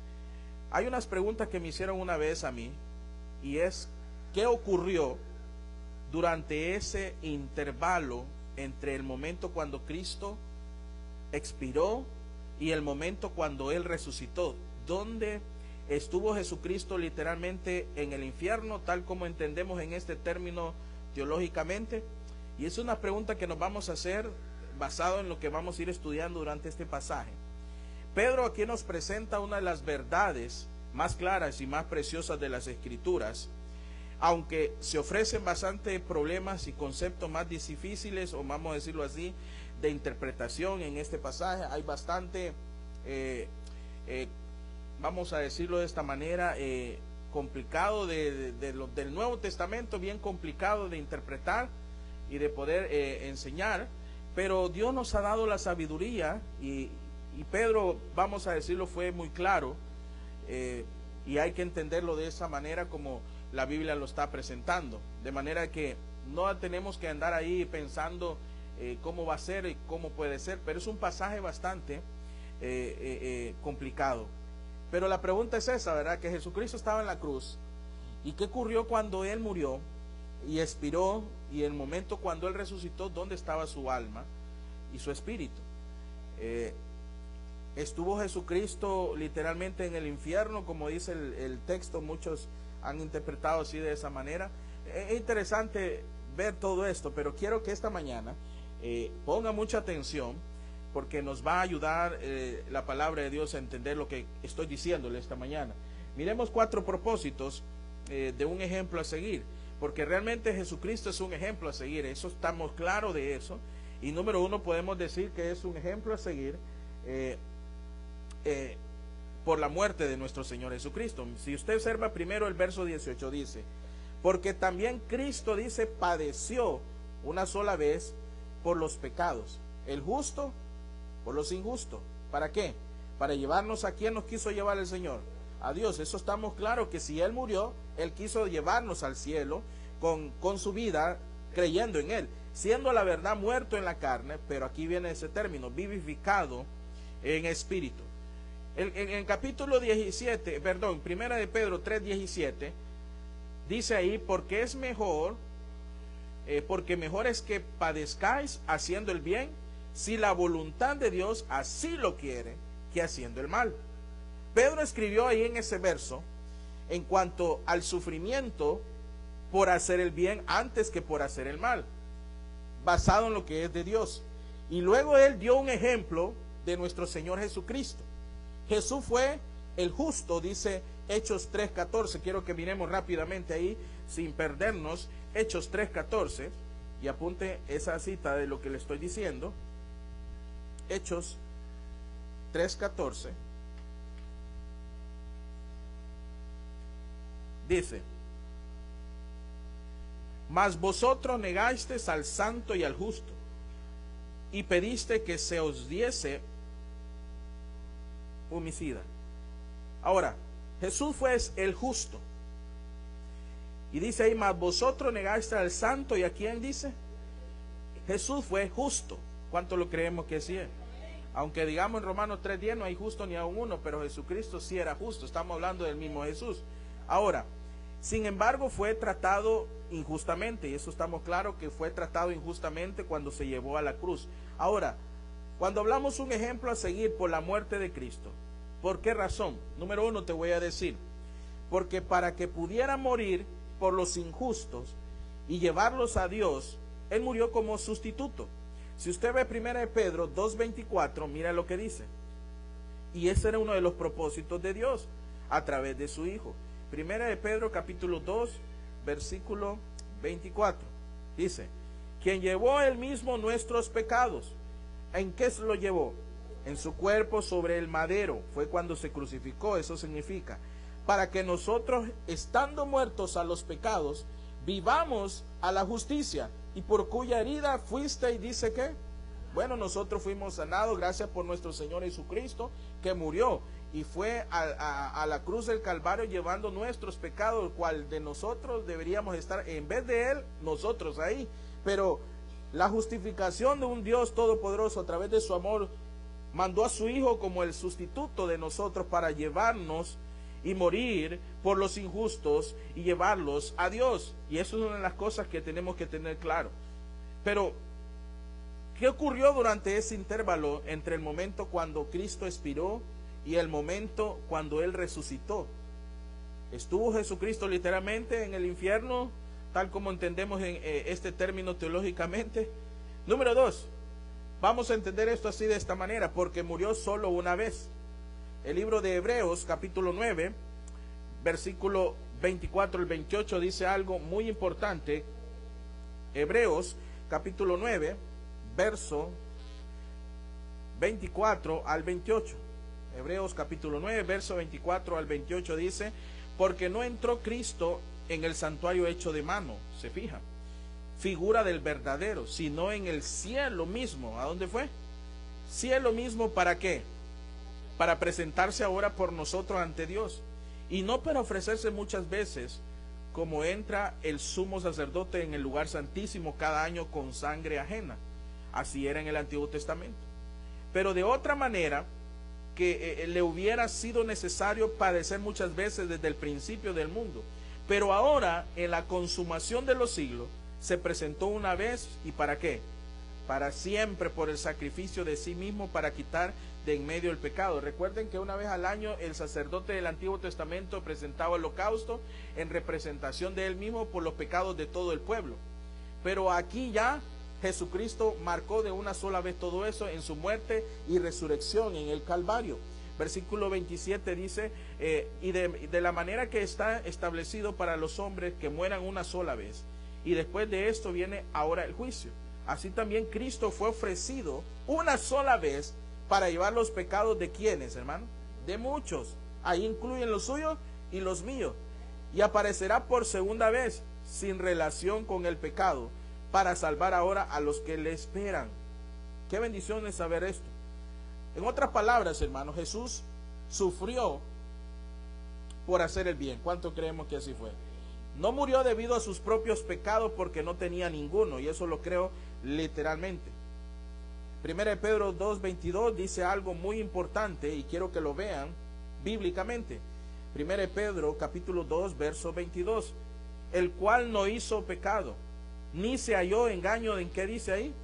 Hay unas preguntas que me hicieron una vez a mí, y es, ¿qué ocurrió durante ese intervalo entre el momento cuando Cristo expiró y el momento cuando Él resucitó? ¿Dónde estuvo Jesucristo literalmente en el infierno, tal como entendemos en este término teológicamente? Y es una pregunta que nos vamos a hacer basado en lo que vamos a ir estudiando durante este pasaje. Pedro aquí nos presenta una de las verdades más claras y más preciosas de las Escrituras, aunque se ofrecen bastante problemas y conceptos más difíciles, o vamos a decirlo así, de interpretación en este pasaje. Hay bastante, vamos a decirlo de esta manera, complicado del Nuevo Testamento, bien complicado de interpretar y de poder enseñar, pero Dios nos ha dado la sabiduría, y Pedro, vamos a decirlo, fue muy claro, y hay que entenderlo de esa manera como la Biblia lo está presentando, de manera que no tenemos que andar ahí pensando cómo va a ser y cómo puede ser, pero es un pasaje bastante complicado. Pero la pregunta es esa, ¿verdad? Que Jesucristo estaba en la cruz, ¿y qué ocurrió cuando Él murió y expiró? Y el momento cuando Él resucitó, ¿dónde estaba su alma y su espíritu? ¿Estuvo Jesucristo literalmente en el infierno, como dice el texto? Muchos han interpretado así, de esa manera. Es interesante ver todo esto, pero quiero que esta mañana ponga mucha atención, porque nos va a ayudar la palabra de Dios a entender lo que estoy diciéndole esta mañana. Miremos 4 propósitos de un ejemplo a seguir, porque realmente Jesucristo es un ejemplo a seguir, eso estamos claros de eso. Y número 1, podemos decir que es un ejemplo a seguir por la muerte de nuestro Señor Jesucristo. Si usted observa primero el verso 18, dice: porque también Cristo, dice, padeció una sola vez por los pecados, el justo por los injustos. ¿Para qué? Para llevarnos a quién nos quiso llevar el Señor, a Dios. Eso estamos claros, que si Él murió, Él quiso llevarnos al cielo con su vida, creyendo en Él, siendo la verdad muerto en la carne, pero aquí viene ese término, vivificado en espíritu. En el capítulo 17, perdón, primera de Pedro 3:17, dice ahí: porque es mejor, porque mejor es que padezcáis haciendo el bien, si la voluntad de Dios así lo quiere, que haciendo el mal. Pedro escribió ahí en ese verso en cuanto al sufrimiento por hacer el bien antes que por hacer el mal, basado en lo que es de Dios. Y luego él dio un ejemplo de nuestro Señor Jesucristo. Jesús fue el justo, dice Hechos 3:14. Quiero que miremos rápidamente ahí, sin perdernos, Hechos 3:14, y apunte esa cita de lo que le estoy diciendo. Hechos 3:14 dice: mas vosotros negasteis al santo y al justo, y pediste que se os diese homicida. Ahora, Jesús fue el justo, y dice ahí: mas vosotros negasteis al santo. ¿Y a quién dice? Jesús fue justo. ¿Cuánto lo creemos que sí es? Aunque digamos en Romanos 3:10 no hay justo ni aun uno, pero Jesucristo sí era justo. Estamos hablando del mismo Jesús. Ahora, sin embargo, fue tratado injustamente, y eso estamos claros, que fue tratado injustamente cuando se llevó a la cruz. Ahora, cuando hablamos un ejemplo a seguir por la muerte de Cristo, ¿por qué razón? Número 1, te voy a decir: porque para que pudiera morir por los injustos y llevarlos a Dios, Él murió como sustituto. Si usted ve 1 Pedro 2:24, mira lo que dice. Y ese era uno de los propósitos de Dios a través de su Hijo. 1 Pedro capítulo 2, versículo 24. Dice, quien llevó él mismo nuestros pecados. ¿En qué se lo llevó? En su cuerpo sobre el madero. Fue cuando se crucificó, eso significa. Para que nosotros, estando muertos a los pecados, vivamos a la justicia. Y por cuya herida fuiste, y dice que, bueno, nosotros fuimos sanados gracias por nuestro Señor Jesucristo, que murió y fue a la cruz del Calvario llevando nuestros pecados, el cual de nosotros deberíamos estar, en vez de Él, nosotros ahí. Pero la justificación de un Dios todopoderoso a través de su amor mandó a su Hijo como el sustituto de nosotros para llevarnos y morir por los injustos y llevarlos a Dios. Y eso es una de las cosas que tenemos que tener claro. Pero ¿qué ocurrió durante ese intervalo entre el momento cuando Cristo expiró y el momento cuando Él resucitó? ¿Estuvo Jesucristo literalmente en el infierno, tal como entendemos en este término teológicamente? Número 2, vamos a entender esto así de esta manera, porque murió solo una vez. El libro de Hebreos capítulo 9, versículo 24 al 28 dice algo muy importante. Hebreos capítulo 9, verso 24 al 28. Hebreos capítulo 9, verso 24 al 28 dice, porque no entró Cristo en el santuario hecho de mano, se fija, figura del verdadero, sino en el cielo mismo. ¿A dónde fue? Cielo mismo, ¿para qué? Para presentarse ahora por nosotros ante Dios, y no para ofrecerse muchas veces, como entra el sumo sacerdote en el lugar santísimo cada año con sangre ajena. Así era en el Antiguo Testamento. Pero de otra manera, que le hubiera sido necesario padecer muchas veces desde el principio del mundo. Pero ahora, en la consumación de los siglos, se presentó una vez, ¿y para qué? Para siempre, por el sacrificio de sí mismo, para quitar de en medio el pecado. Recuerden que una vez al año el sacerdote del Antiguo Testamento presentaba holocausto en representación de él mismo por los pecados de todo el pueblo. Pero aquí ya Jesucristo marcó de una sola vez todo eso en su muerte y resurrección en el Calvario. Versículo 27 dice, y de la manera que está establecido para los hombres que mueran una sola vez, y después de esto viene ahora el juicio. Así también Cristo fue ofrecido una sola vez para llevar los pecados de ¿quiénes, hermano? De muchos. Ahí incluyen los suyos y los míos. Y aparecerá por segunda vez sin relación con el pecado, para salvar ahora a los que le esperan. Qué bendición es saber esto. En otras palabras, hermanos, Jesús sufrió por hacer el bien. ¿Cuánto creemos que así fue? No murió debido a sus propios pecados, porque no tenía ninguno, y eso lo creo literalmente. 1 Pedro 2:22 dice algo muy importante, y quiero que lo vean bíblicamente. 1 Pedro capítulo 2, verso 22, el cual no hizo pecado, ni se halló engaño. ¿En qué dice ahí?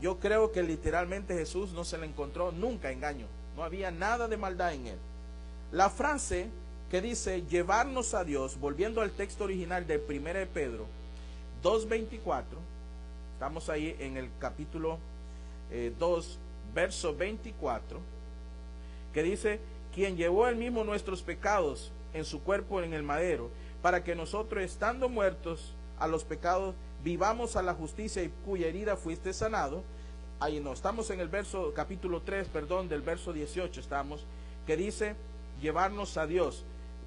Yo creo que literalmente Jesús no se le encontró nunca engaño, no había nada de maldad en él. La frase que dice llevarnos a Dios, volviendo al texto original de 1 Pedro 2:24, estamos ahí en el capítulo 2, verso 24, que dice, quien llevó él mismo nuestros pecados en su cuerpo en el madero, para que nosotros, estando muertos a los pecados, vivamos a la justicia, y cuya herida fuiste sanado. Ahí no, estamos en el verso, capítulo 3, perdón, del verso 18 estamos, que dice, llevarnos a Dios,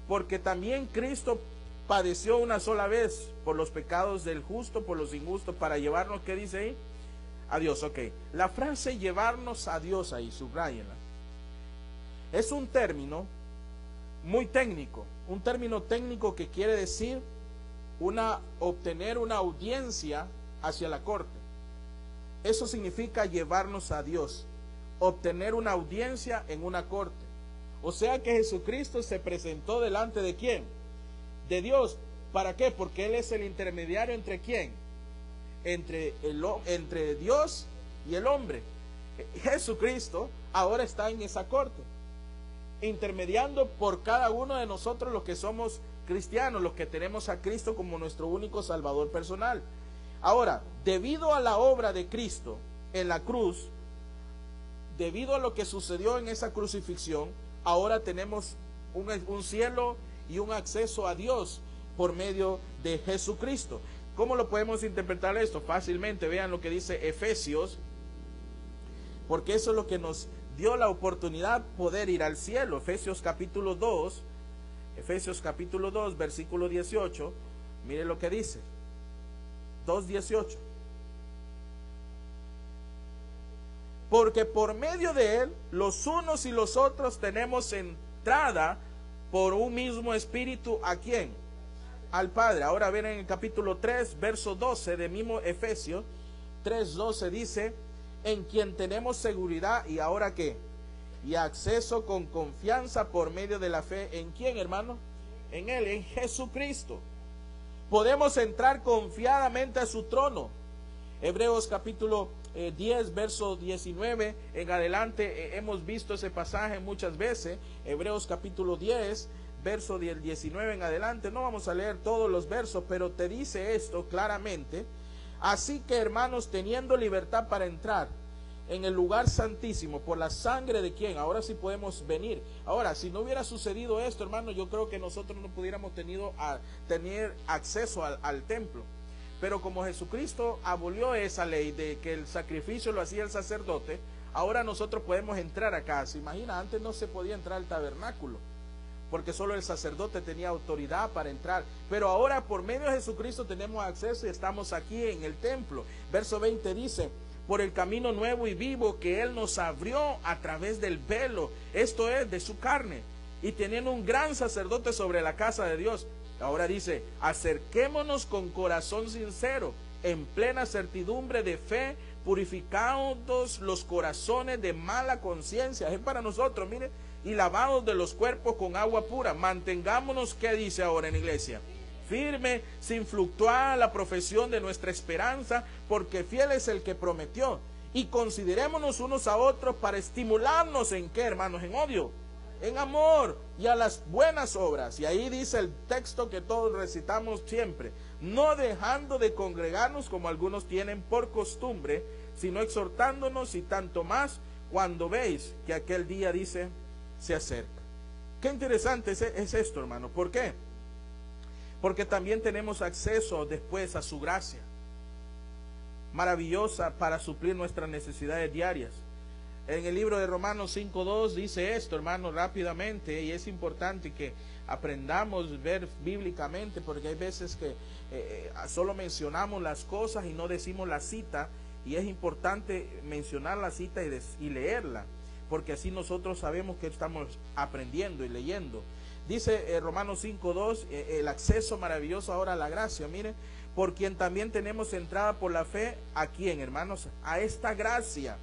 porque también Cristo padeció una sola vez por los pecados del justo, por los injustos, para llevarnos, ¿qué dice ahí? A Dios. Ok, la frase llevarnos a Dios ahí, subrayenla, es un término muy técnico, un término técnico que quiere decir obtener una audiencia hacia la corte. Eso significa llevarnos a Dios, obtener una audiencia en una corte. O sea que Jesucristo se presentó delante de ¿quién? De Dios. ¿Para qué? Porque Él es el intermediario entre ¿quién? Entre Dios y el hombre. Jesucristo ahora está en esa corte, intermediando por cada uno de nosotros los que somos cristianos, los que tenemos a Cristo como nuestro único Salvador personal. Ahora, debido a la obra de Cristo en la cruz, debido a lo que sucedió en esa crucifixión, ahora tenemos un cielo y un acceso a Dios por medio de Jesucristo. ¿Cómo lo podemos interpretar esto? Fácilmente, vean lo que dice Efesios, porque eso es lo que nos dio la oportunidad de poder ir al cielo. Efesios capítulo 2, versículo 18, mire lo que dice, 2:18. Porque por medio de él, los unos y los otros tenemos entrada por un mismo espíritu, ¿a quién? Al Padre. Ahora ven en el capítulo 3, verso 12 de mismo Efesios 3:12 dice, en quien tenemos seguridad y ahora qué, y acceso con confianza por medio de la fe. ¿En quién, hermano? En él, en Jesucristo. Podemos entrar confiadamente a su trono. Hebreos capítulo 10, verso 19 en adelante, hemos visto ese pasaje muchas veces. Hebreos capítulo 10, verso 19 en adelante, no vamos a leer todos los versos, pero te dice esto claramente. Así que, hermanos, teniendo libertad para entrar en el lugar santísimo por la sangre de quién, ahora sí podemos venir. Ahora, si no hubiera sucedido esto, hermano, yo creo que nosotros no pudiéramos tener acceso al templo. Pero como Jesucristo abolió esa ley de que el sacrificio lo hacía el sacerdote, ahora nosotros podemos entrar acá. ¿Se imagina? Antes no se podía entrar al tabernáculo, porque solo el sacerdote tenía autoridad para entrar. Pero ahora por medio de Jesucristo tenemos acceso y estamos aquí en el templo. Verso 20 dice, por el camino nuevo y vivo que Él nos abrió a través del velo, esto es, de su carne, y teniendo un gran sacerdote sobre la casa de Dios. Ahora dice, acerquémonos con corazón sincero, en plena certidumbre de fe, purificados los corazones de mala conciencia. Es para nosotros, mire, y lavados de los cuerpos con agua pura. Mantengámonos, ¿qué dice ahora en la iglesia? Firme, sin fluctuar la profesión de nuestra esperanza, porque fiel es el que prometió. Y considerémonos unos a otros para estimularnos en qué, hermanos, en odio, en amor y a las buenas obras. Y ahí dice el texto que todos recitamos siempre, no dejando de congregarnos como algunos tienen por costumbre, sino exhortándonos, y tanto más cuando veis que aquel día, dice, se acerca. Qué interesante es esto, hermano. ¿Por qué? Porque también tenemos acceso después a su gracia maravillosa para suplir nuestras necesidades diarias. En el libro de Romanos 5:2 dice esto, hermano, rápidamente, y es importante que aprendamos a ver bíblicamente, porque hay veces que solo mencionamos las cosas y no decimos la cita, y es importante mencionar la cita y leerla, porque así nosotros sabemos que estamos aprendiendo y leyendo. Dice Romanos 5:2, el acceso maravilloso ahora a la gracia, mire, por quien también tenemos entrada por la fe, ¿a quién, hermanos? A esta gracia,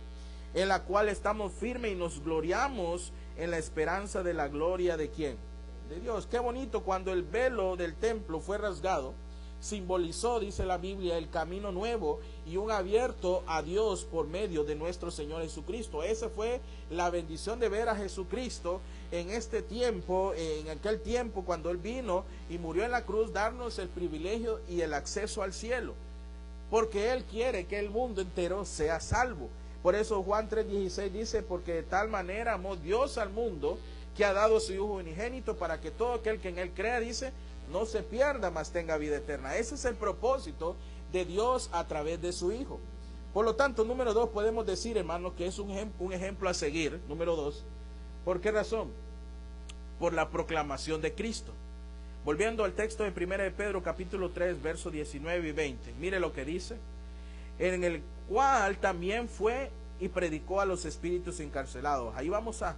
en la cual estamos firmes y nos gloriamos en la esperanza de la gloria de quién, de Dios. Qué bonito, cuando el velo del templo fue rasgado, simbolizó, dice la Biblia, el camino nuevo y un abierto a Dios por medio de nuestro Señor Jesucristo. Esa fue la bendición de ver a Jesucristo en este tiempo, en aquel tiempo cuando Él vino y murió en la cruz, darnos el privilegio y el acceso al cielo, porque Él quiere que el mundo entero sea salvo. Por eso Juan 3:16 dice, porque de tal manera amó Dios al mundo, que ha dado a su Hijo unigénito, para que todo aquel que en Él crea, dice, no se pierda, mas tenga vida eterna. Ese es el propósito de Dios a través de su Hijo. Por lo tanto, número 2, podemos decir, hermanos, que es un ejemplo a seguir. Número 2, ¿por qué razón? Por la proclamación de Cristo. Volviendo al texto de 1 de Pedro capítulo 3, versos 19 y 20, mire lo que dice, en el cual también fue y predicó a los espíritus encarcelados. Ahí vamos a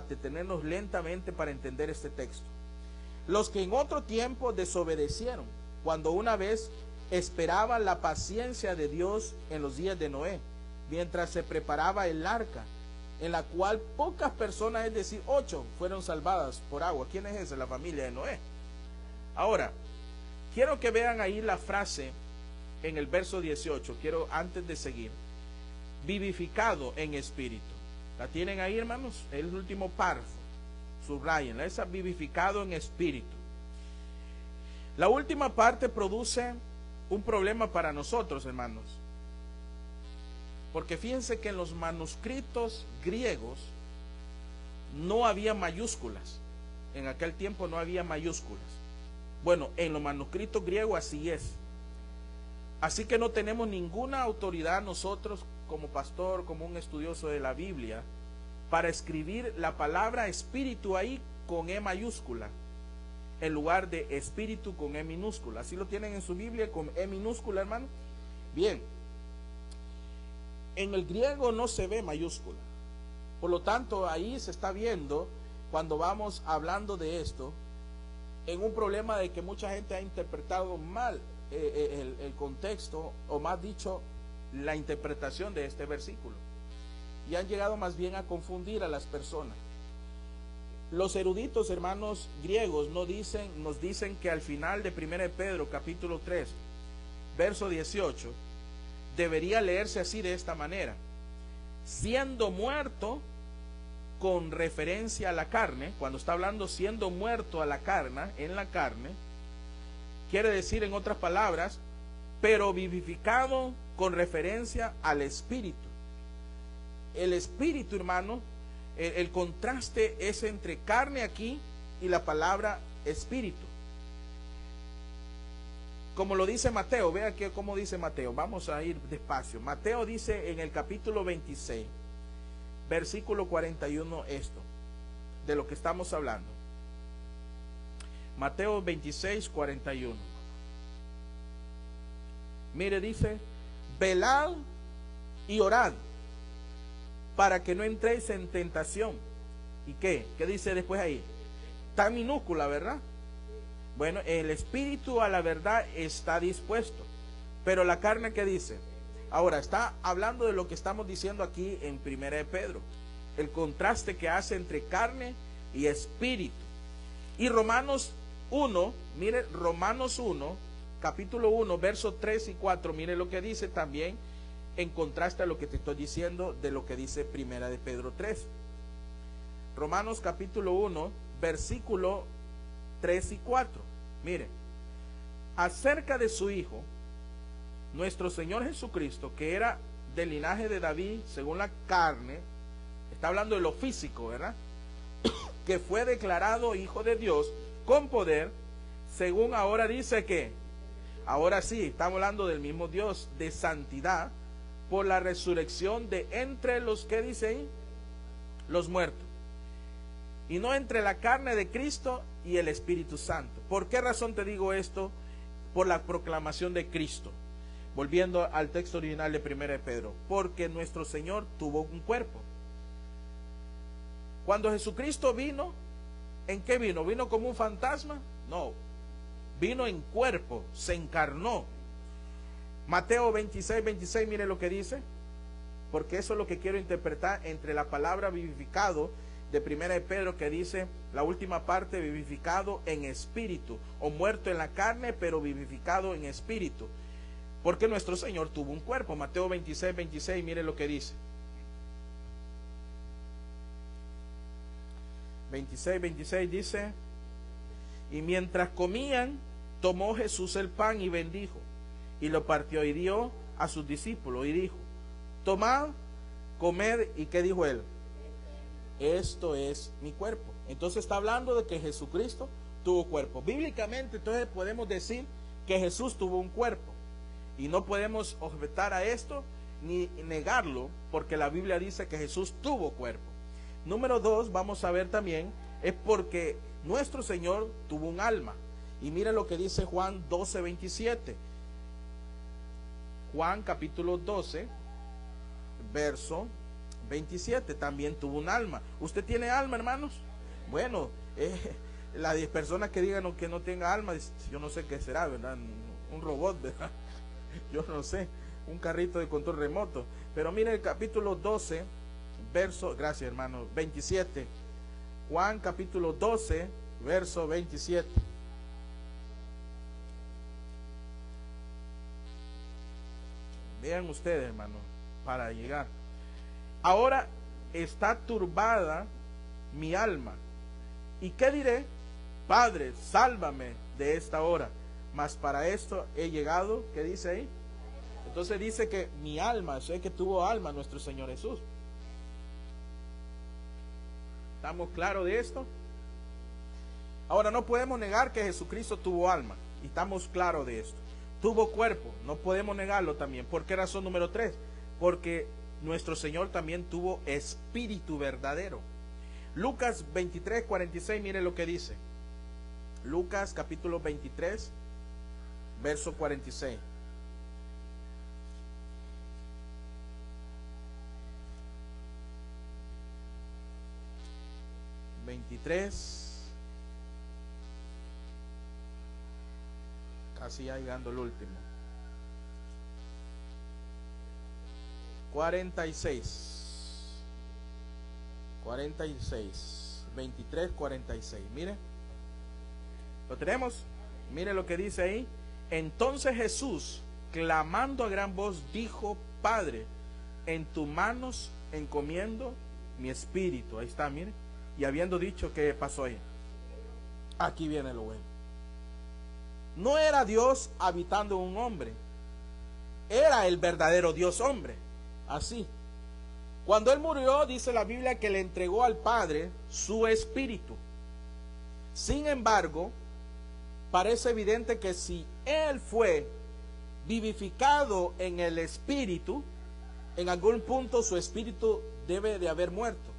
detenernos lentamente para entender este texto. Los que en otro tiempo desobedecieron, cuando una vez esperaban la paciencia de Dios en los días de Noé, mientras se preparaba el arca, en la cual pocas personas, es decir, 8, fueron salvadas por agua. ¿Quién es esa? La familia de Noé. Ahora, quiero que vean ahí la frase en el verso 18, quiero antes de seguir, vivificado en espíritu. ¿La tienen ahí, hermanos? El último párrafo, subrayenla, esa vivificado en espíritu. La última parte produce un problema para nosotros, hermanos. Porque fíjense que en los manuscritos griegos no había mayúsculas. En aquel tiempo no había mayúsculas. Bueno, en los manuscritos griegos así es. Así que no tenemos ninguna autoridad nosotros como pastor, como un estudioso de la Biblia, para escribir la palabra espíritu ahí con E mayúscula, en lugar de espíritu con E minúscula. Así lo tienen en su Biblia con E minúscula, hermano. Bien, en el griego no se ve mayúscula. Por lo tanto, ahí se está viendo, cuando vamos hablando de esto, en un problema de que mucha gente ha interpretado mal el contexto, o más dicho, la interpretación de este versículo. Y han llegado más bien a confundir a las personas. Los eruditos, hermanos griegos, nos dicen que al final de 1 Pedro capítulo 3, verso 18, debería leerse así, de esta manera: siendo muerto, con referencia a la carne. Cuando está hablando siendo muerto a la carne, en la carne, quiere decir, en otras palabras, pero vivificado con referencia al espíritu. El espíritu, hermano, el contraste es entre carne aquí y la palabra espíritu. Como lo dice Mateo, vea que cómo dice Mateo. Vamos a ir despacio. Mateo dice en el capítulo 26, versículo 41, esto, de lo que estamos hablando. Mateo 26, 41. Mire, dice: velad y orad, para que no entréis en tentación. ¿Y qué? ¿Qué dice después ahí? Está minúscula, ¿verdad? Bueno, el espíritu a la verdad está dispuesto, pero la carne, ¿qué dice? Ahora, está hablando de lo que estamos diciendo aquí en 1 de Pedro, el contraste que hace entre carne y espíritu. Y Romanos 1, mire, Romanos 1, capítulo 1, versos 3 y 4, mire lo que dice también, en contraste a lo que te estoy diciendo de lo que dice 1 de Pedro 3. Romanos capítulo 1, versículo 3 y 4. Mire, acerca de su Hijo, nuestro Señor Jesucristo, que era del linaje de David según la carne, está hablando de lo físico, ¿verdad? Que fue declarado Hijo de Dios con poder, según ahora dice que, ahora sí, estamos hablando del mismo Dios, de santidad, por la resurrección de entre los que dicen los muertos, y no entre la carne de Cristo y el Espíritu Santo. ¿Por qué razón te digo esto? Por la proclamación de Cristo. Volviendo al texto original de 1 de Pedro, porque nuestro Señor tuvo un cuerpo. Cuando Jesucristo vino, ¿en qué vino? ¿Vino como un fantasma? No, vino en cuerpo, se encarnó. Mateo 26, 26, mire lo que dice, porque eso es lo que quiero interpretar entre la palabra vivificado de 1 de Pedro, que dice la última parte, vivificado en espíritu, o muerto en la carne, pero vivificado en espíritu, porque nuestro Señor tuvo un cuerpo. Mateo 26, 26, mire lo que dice. 26, 26 dice: y mientras comían, tomó Jesús el pan y bendijo, y lo partió y dio a sus discípulos, y dijo: tomad, comed. ¿Y qué dijo él? Esto es mi cuerpo. Entonces está hablando de que Jesucristo tuvo cuerpo. Bíblicamente, entonces podemos decir que Jesús tuvo un cuerpo, y no podemos objetar a esto ni negarlo, porque la Biblia dice que Jesús tuvo cuerpo. Número 2, vamos a ver también, es porque nuestro Señor tuvo un alma. Y mire lo que dice Juan 12, 27. Juan capítulo 12, verso 27, también tuvo un alma. ¿Usted tiene alma, hermanos? Bueno, las personas que digan que no tenga alma, yo no sé qué será, ¿verdad? Un robot, ¿verdad? Yo no sé, un carrito de control remoto. Pero mire el capítulo 12, verso, gracias hermano, 27. Juan capítulo 12, verso 27. Vean ustedes, hermano, para llegar. Ahora está turbada mi alma. ¿Y qué diré? Padre, sálvame de esta hora. mas para esto he llegado. ¿Qué dice ahí? Entonces dice que mi alma, sé que tuvo alma nuestro Señor Jesús. ¿Estamos claros de esto? Ahora, no podemos negar que Jesucristo tuvo alma, y estamos claros de esto. Tuvo cuerpo, no podemos negarlo también. ¿Por qué razón? Número 3, porque nuestro Señor también tuvo espíritu verdadero. Lucas 23, 46, mire lo que dice. Lucas capítulo 23, verso 46. Casi ya llegando el último. 46, 23, 46. Mire, ¿lo tenemos? Mire lo que dice ahí. Entonces Jesús, clamando a gran voz, dijo: Padre, en tus manos encomiendo mi espíritu. Ahí está, mire. Y habiendo dicho, ¿qué pasó ahí? Aquí viene lo bueno. No era Dios habitando un hombre, era el verdadero Dios hombre. Así, cuando Él murió, dice la Biblia que le entregó al Padre su espíritu. Sin embargo, parece evidente que si Él fue vivificado en el espíritu, en algún punto su espíritu debe de haber muerto.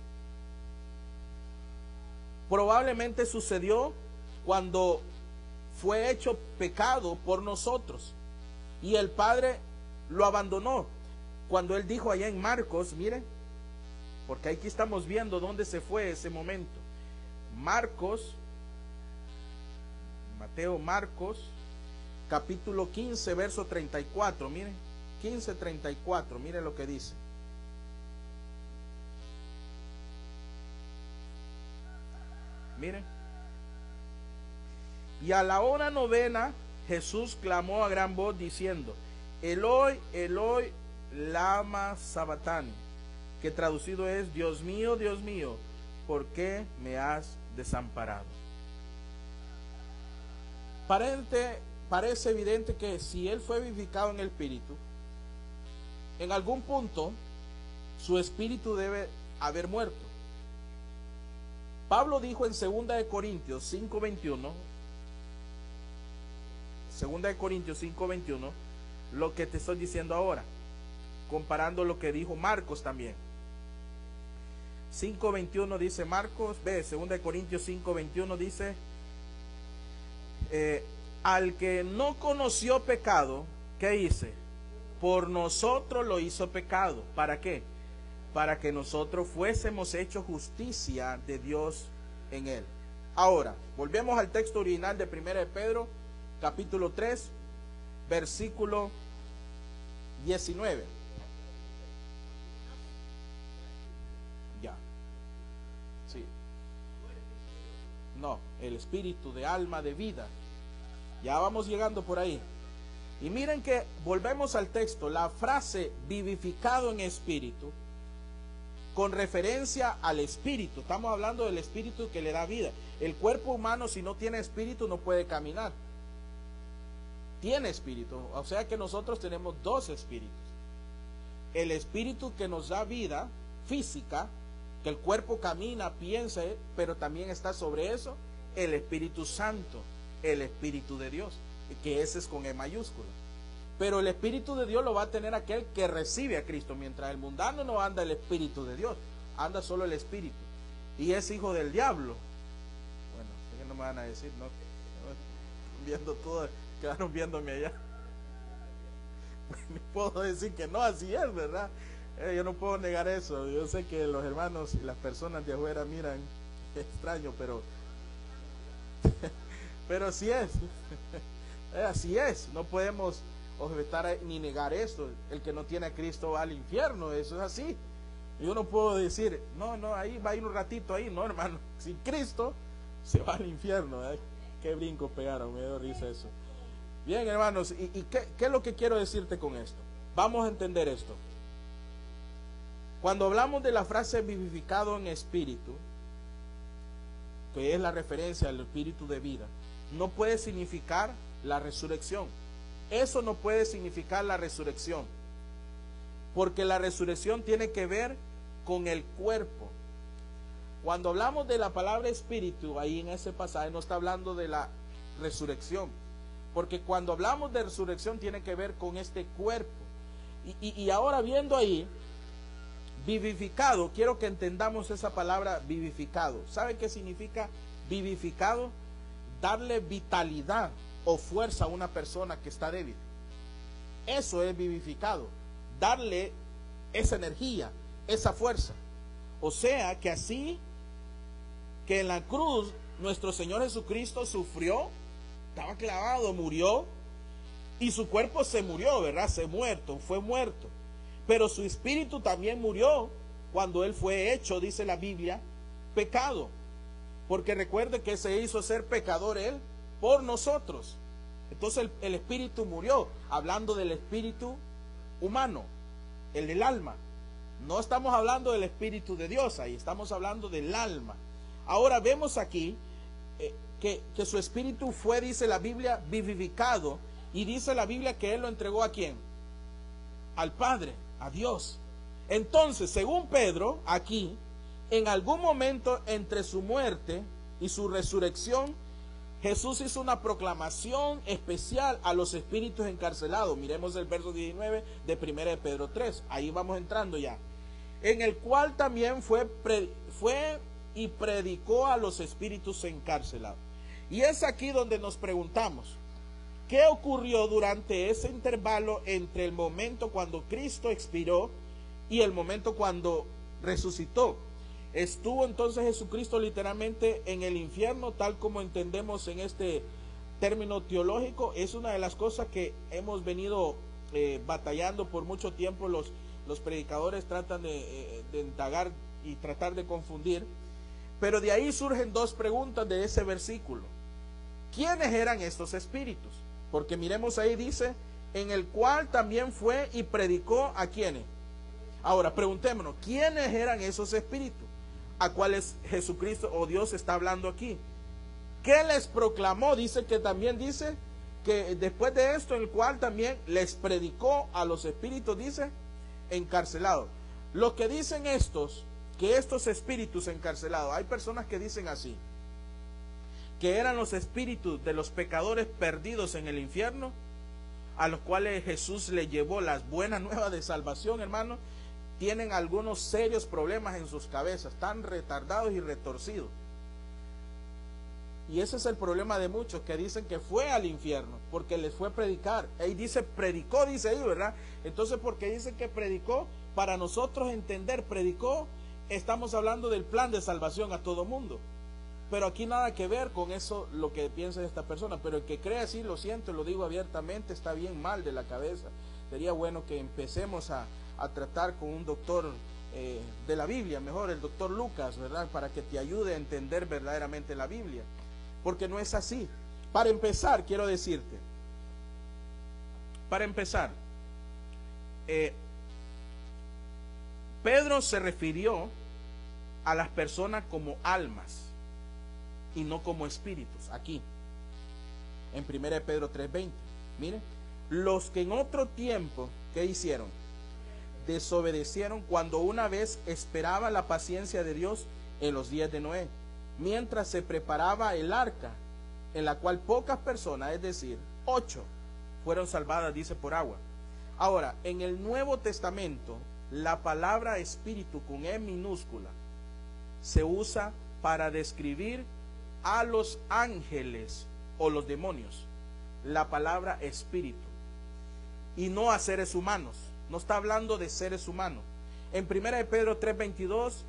Probablemente sucedió cuando fue hecho pecado por nosotros y el Padre lo abandonó. Cuando Él dijo allá en Marcos, miren, porque aquí estamos viendo dónde se fue ese momento. Marcos, capítulo 15, verso 34, miren, 15:34, miren lo que dice. Miren. Y a la hora novena Jesús clamó a gran voz diciendo: Eloi, Eloi, lama sabachthani, que traducido es: Dios mío, ¿por qué me has desamparado? Parece evidente que si Él fue vivificado en el espíritu, en algún punto su espíritu debe haber muerto. Pablo dijo en 2 Corintios 5:21, 2 Corintios 5:21, lo que te estoy diciendo ahora, comparando lo que dijo Marcos también. 5:21 dice Marcos, 2 Corintios 5:21 dice: al que no conoció pecado, ¿qué dice? Por nosotros lo hizo pecado. ¿Para qué? Para que nosotros fuésemos hechos justicia de Dios en él. Ahora, volvemos al texto original de 1 de Pedro, capítulo 3, versículo 19. Ya. Sí. No, el espíritu de alma, de vida. Ya vamos llegando por ahí. Y miren que volvemos al texto, la frase vivificado en espíritu, con referencia al espíritu. Estamos hablando del espíritu que le da vida. El cuerpo humano, si no tiene espíritu, no puede caminar. Tiene espíritu, o sea que nosotros tenemos dos espíritus. El espíritu que nos da vida física, que el cuerpo camina, piensa, pero también está sobre eso el Espíritu Santo, el Espíritu de Dios, que ese es con E mayúscula. Pero el Espíritu de Dios lo va a tener aquel que recibe a Cristo. Mientras el mundano no anda el Espíritu de Dios, anda solo el Espíritu, y es hijo del diablo. Bueno, sé que no me van a decir, no, viendo todo, quedaron viéndome allá. No puedo decir que no, así es, ¿verdad? Yo no puedo negar eso. Yo sé que los hermanos y las personas de afuera miran extraño, pero pero así es. Así es. No podemos objetar ni negar esto. El que no tiene a Cristo va al infierno. Eso es así. Yo no puedo decir, no, ahí va a ir un ratito ahí. No, hermano, sin Cristo se va al infierno. Qué brinco pegaron, me dio risa eso. Bien, hermanos, ¿y qué es lo que quiero decirte con esto? Vamos a entender esto. Cuando hablamos de la frase vivificado en espíritu, que es la referencia al espíritu de vida, no puede significar la resurrección. Eso no puede significar la resurrección, porque la resurrección tiene que ver con el cuerpo. Cuando hablamos de la palabra espíritu, ahí en ese pasaje no está hablando de la resurrección, porque cuando hablamos de resurrección tiene que ver con este cuerpo. Y ahora viendo ahí, vivificado, quiero que entendamos esa palabra vivificado. ¿Sabe qué significa vivificado? Darle vitalidad o fuerza a una persona que está débil. Eso es vivificado, darle esa energía, esa fuerza. O sea que así que en la cruz nuestro Señor Jesucristo sufrió, estaba clavado, murió, y su cuerpo se murió, ¿verdad? Fue muerto. Pero su espíritu también murió cuando él fue hecho, dice la Biblia, pecado. Porque recuerde que se hizo ser pecador él por nosotros. Entonces el espíritu murió, hablando del espíritu humano, el del alma. No estamos hablando del espíritu de Dios, ahí estamos hablando del alma. Ahora vemos aquí que su espíritu fue, dice la Biblia, vivificado. Y dice la Biblia que él lo entregó ¿a quién? Al Padre, a Dios. Entonces, según Pedro, aquí, en algún momento entre su muerte y su resurrección, Jesús hizo una proclamación especial a los espíritus encarcelados. Miremos el verso 19 de 1 de Pedro 3. Ahí vamos entrando ya. En el cual también fue y predicó a los espíritus encarcelados. Y es aquí donde nos preguntamos, ¿qué ocurrió durante ese intervalo entre el momento cuando Cristo expiró y el momento cuando resucitó? ¿Estuvo entonces Jesucristo literalmente en el infierno, tal como entendemos en este término teológico? Es una de las cosas que hemos venido batallando por mucho tiempo. Los predicadores tratan de indagar y tratar de confundir. Pero de ahí surgen dos preguntas de ese versículo. ¿Quiénes eran estos espíritus? Porque miremos ahí, dice, en el cual también fue y predicó ¿a quiénes? Ahora, preguntémonos, ¿quiénes eran esos espíritus? ¿A cuáles Jesucristo o Dios está hablando aquí? ¿Qué les proclamó? Dice que también dice que después de esto, en el cual también les predicó a los espíritus, dice, encarcelados. Lo que dicen que estos espíritus encarcelados, hay personas que dicen así, que eran los espíritus de los pecadores perdidos en el infierno, a los cuales Jesús le llevó las buenas nuevas de salvación, hermano. Tienen algunos serios problemas en sus cabezas, están retardados y retorcidos. Y ese es el problema de muchos que dicen que fue al infierno, porque les fue predicar. Ahí dice predicó, dice ahí, ¿verdad? Entonces, porque dicen que predicó, para nosotros entender, predicó, estamos hablando del plan de salvación a todo mundo. Pero aquí nada que ver con eso, lo que piensa esta persona. Pero el que cree así, lo siento, lo digo abiertamente, está bien mal de la cabeza. Sería bueno que empecemos a tratar con un doctor de la Biblia, mejor el doctor Lucas, ¿verdad? Para que te ayude a entender verdaderamente la Biblia. Porque no es así. Para empezar, quiero decirte, Pedro se refirió a las personas como almas y no como espíritus. Aquí, en 1 Pedro 3:20, miren, los que en otro tiempo, ¿qué hicieron? Desobedecieron cuando una vez esperaban la paciencia de Dios en los días de Noé, mientras se preparaba el arca, en la cual pocas personas, es decir, 8, fueron salvadas, dice, por agua. Ahora, en el Nuevo Testamento, la palabra espíritu con E minúscula se usa para describir a los ángeles o los demonios. La palabra espíritu, y no a seres humanos. No está hablando de seres humanos. En 1 Pedro 3:22,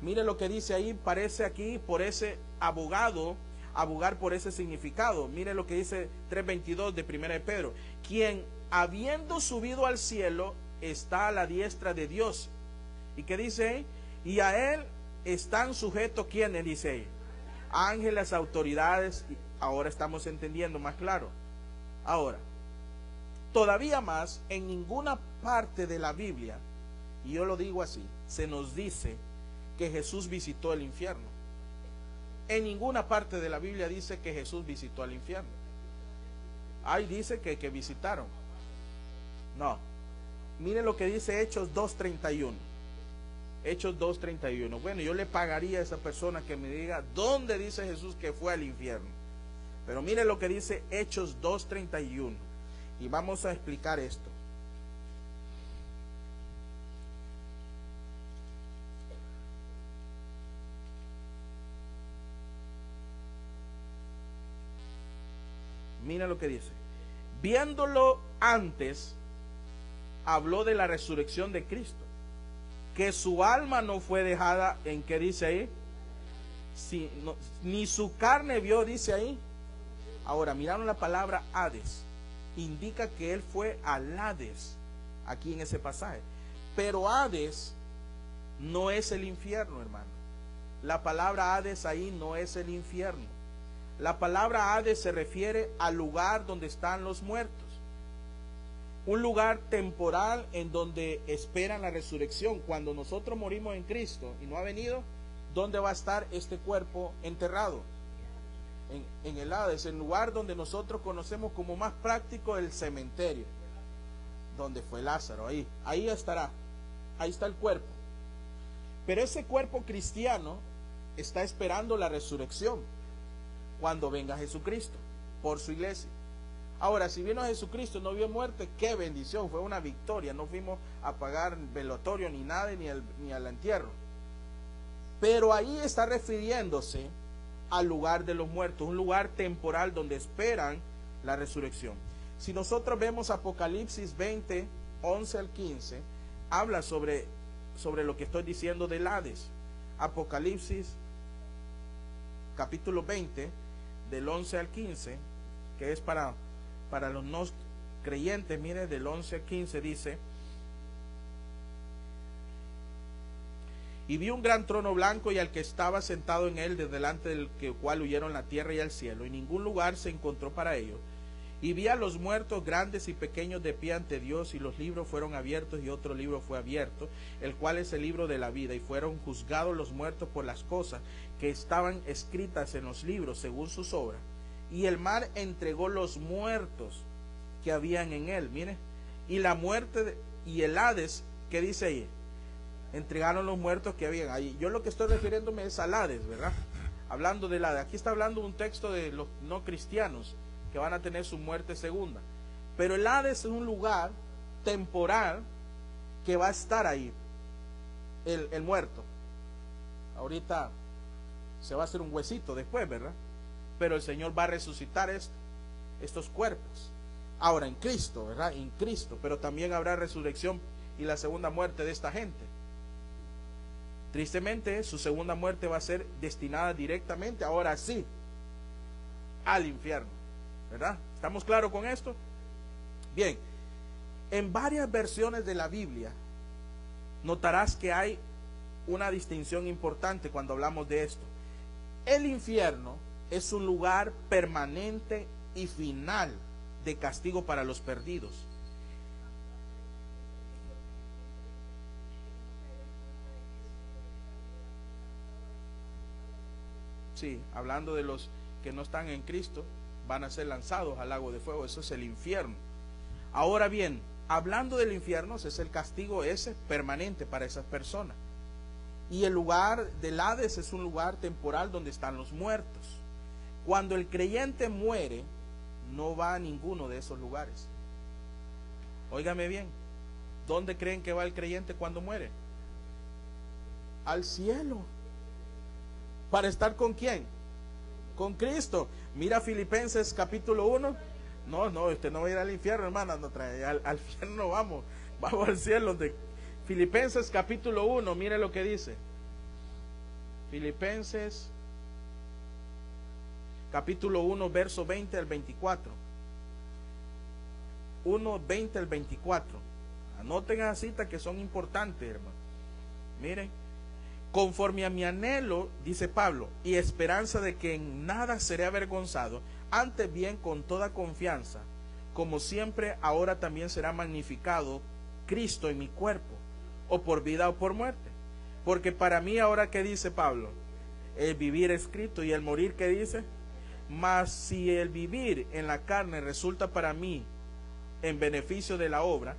mire lo que dice ahí, parece aquí por ese abogar por ese significado. Mire lo que dice 3:22 de 1 Pedro. Quien, habiendo subido al cielo, está a la diestra de Dios. ¿Y qué dice ahí? Y a él están sujetos, ¿quiénes? Dice ahí, ángeles, autoridades. Ahora estamos entendiendo más claro. Ahora, todavía más, en ninguna parte de la Biblia, y yo lo digo así, se nos dice que Jesús visitó el infierno. En ninguna parte de la Biblia dice que Jesús visitó el infierno. Ahí dice que visitaron. No. Miren lo que dice Hechos 2:31. Hechos 2:31. Bueno, yo le pagaría a esa persona que me diga dónde dice Jesús que fue al infierno. Pero miren lo que dice Hechos 2:31. Y vamos a explicar esto. Mira lo que dice. Viéndolo antes, habló de la resurrección de Cristo, que su alma no fue dejada, ¿en qué dice ahí? Ni su carne vio, dice ahí. Ahora, miraron la palabra Hades, indica que él fue al Hades, aquí en ese pasaje. Pero Hades no es el infierno, hermano. La palabra Hades ahí no es el infierno. La palabra Hades se refiere al lugar donde están los muertos. Un lugar temporal en donde esperan la resurrección. Cuando nosotros morimos en Cristo y no ha venido, ¿dónde va a estar este cuerpo enterrado? En el Hades, el lugar donde nosotros conocemos como más práctico el cementerio, donde fue Lázaro. Ahí estará. Ahí está el cuerpo. Pero ese cuerpo cristiano está esperando la resurrección cuando venga Jesucristo por su iglesia. Ahora, si vino Jesucristo y no vio muerte, qué bendición, fue una victoria. No fuimos a pagar velatorio ni nada, ni al entierro. Pero ahí está refiriéndose al lugar de los muertos, un lugar temporal donde esperan la resurrección. Si nosotros vemos Apocalipsis 20, 11 al 15, habla sobre lo que estoy diciendo del Hades. Apocalipsis capítulo 20, del 11 al 15, que es para los no creyentes. Mire, del 11 al 15 dice: y vi un gran trono blanco y al que estaba sentado en él, desde delante del cual huyeron la tierra y el cielo, y ningún lugar se encontró para ellos. Y vi a los muertos grandes y pequeños de pie ante Dios, y los libros fueron abiertos, y otro libro fue abierto, el cual es el libro de la vida, y fueron juzgados los muertos por las cosas que estaban escritas en los libros según sus obras. Y el mar entregó los muertos que habían en él. Mire, y la muerte y el Hades, ¿qué dice ahí? Entregaron los muertos que habían ahí. Yo lo que estoy refiriéndome es al Hades, ¿verdad? Hablando del Hades. Aquí está hablando un texto de los no cristianos que van a tener su muerte segunda. Pero el Hades es un lugar temporal que va a estar ahí, el muerto. Ahorita se va a hacer un huesito después, ¿verdad? Pero el Señor va a resucitar estos cuerpos. Ahora en Cristo, ¿verdad? En Cristo. Pero también habrá resurrección y la segunda muerte de esta gente. Tristemente, su segunda muerte va a ser destinada directamente, ahora sí, al infierno, ¿verdad? ¿Estamos claros con esto? Bien, en varias versiones de la Biblia notarás que hay una distinción importante cuando hablamos de esto. El infierno es un lugar permanente y final de castigo para los perdidos. Sí, hablando de los que no están en Cristo, van a ser lanzados al lago de fuego. Eso es el infierno. Ahora bien, hablando del infierno, ese es el castigo ese permanente para esas personas. Y el lugar del Hades es un lugar temporal donde están los muertos. Cuando el creyente muere, no va a ninguno de esos lugares. Óigame bien, ¿dónde creen que va el creyente cuando muere? Al cielo. ¿Para estar con quién? Con Cristo. Mira Filipenses capítulo 1. No, usted no va a ir al infierno, hermana. No, al infierno no vamos. Vamos al cielo. Filipenses capítulo 1. Mire lo que dice. Filipenses capítulo 1, verso 20 al 24. 1, 20 al 24. Anoten esas citas que son importantes, hermano. Miren. Conforme a mi anhelo, dice Pablo, y esperanza de que en nada seré avergonzado, antes bien con toda confianza, como siempre ahora también será magnificado Cristo en mi cuerpo, o por vida o por muerte. Porque para mí ahora, ¿qué dice Pablo? El vivir es Cristo, y el morir, ¿qué dice? Mas si el vivir en la carne resulta para mí en beneficio de la obra,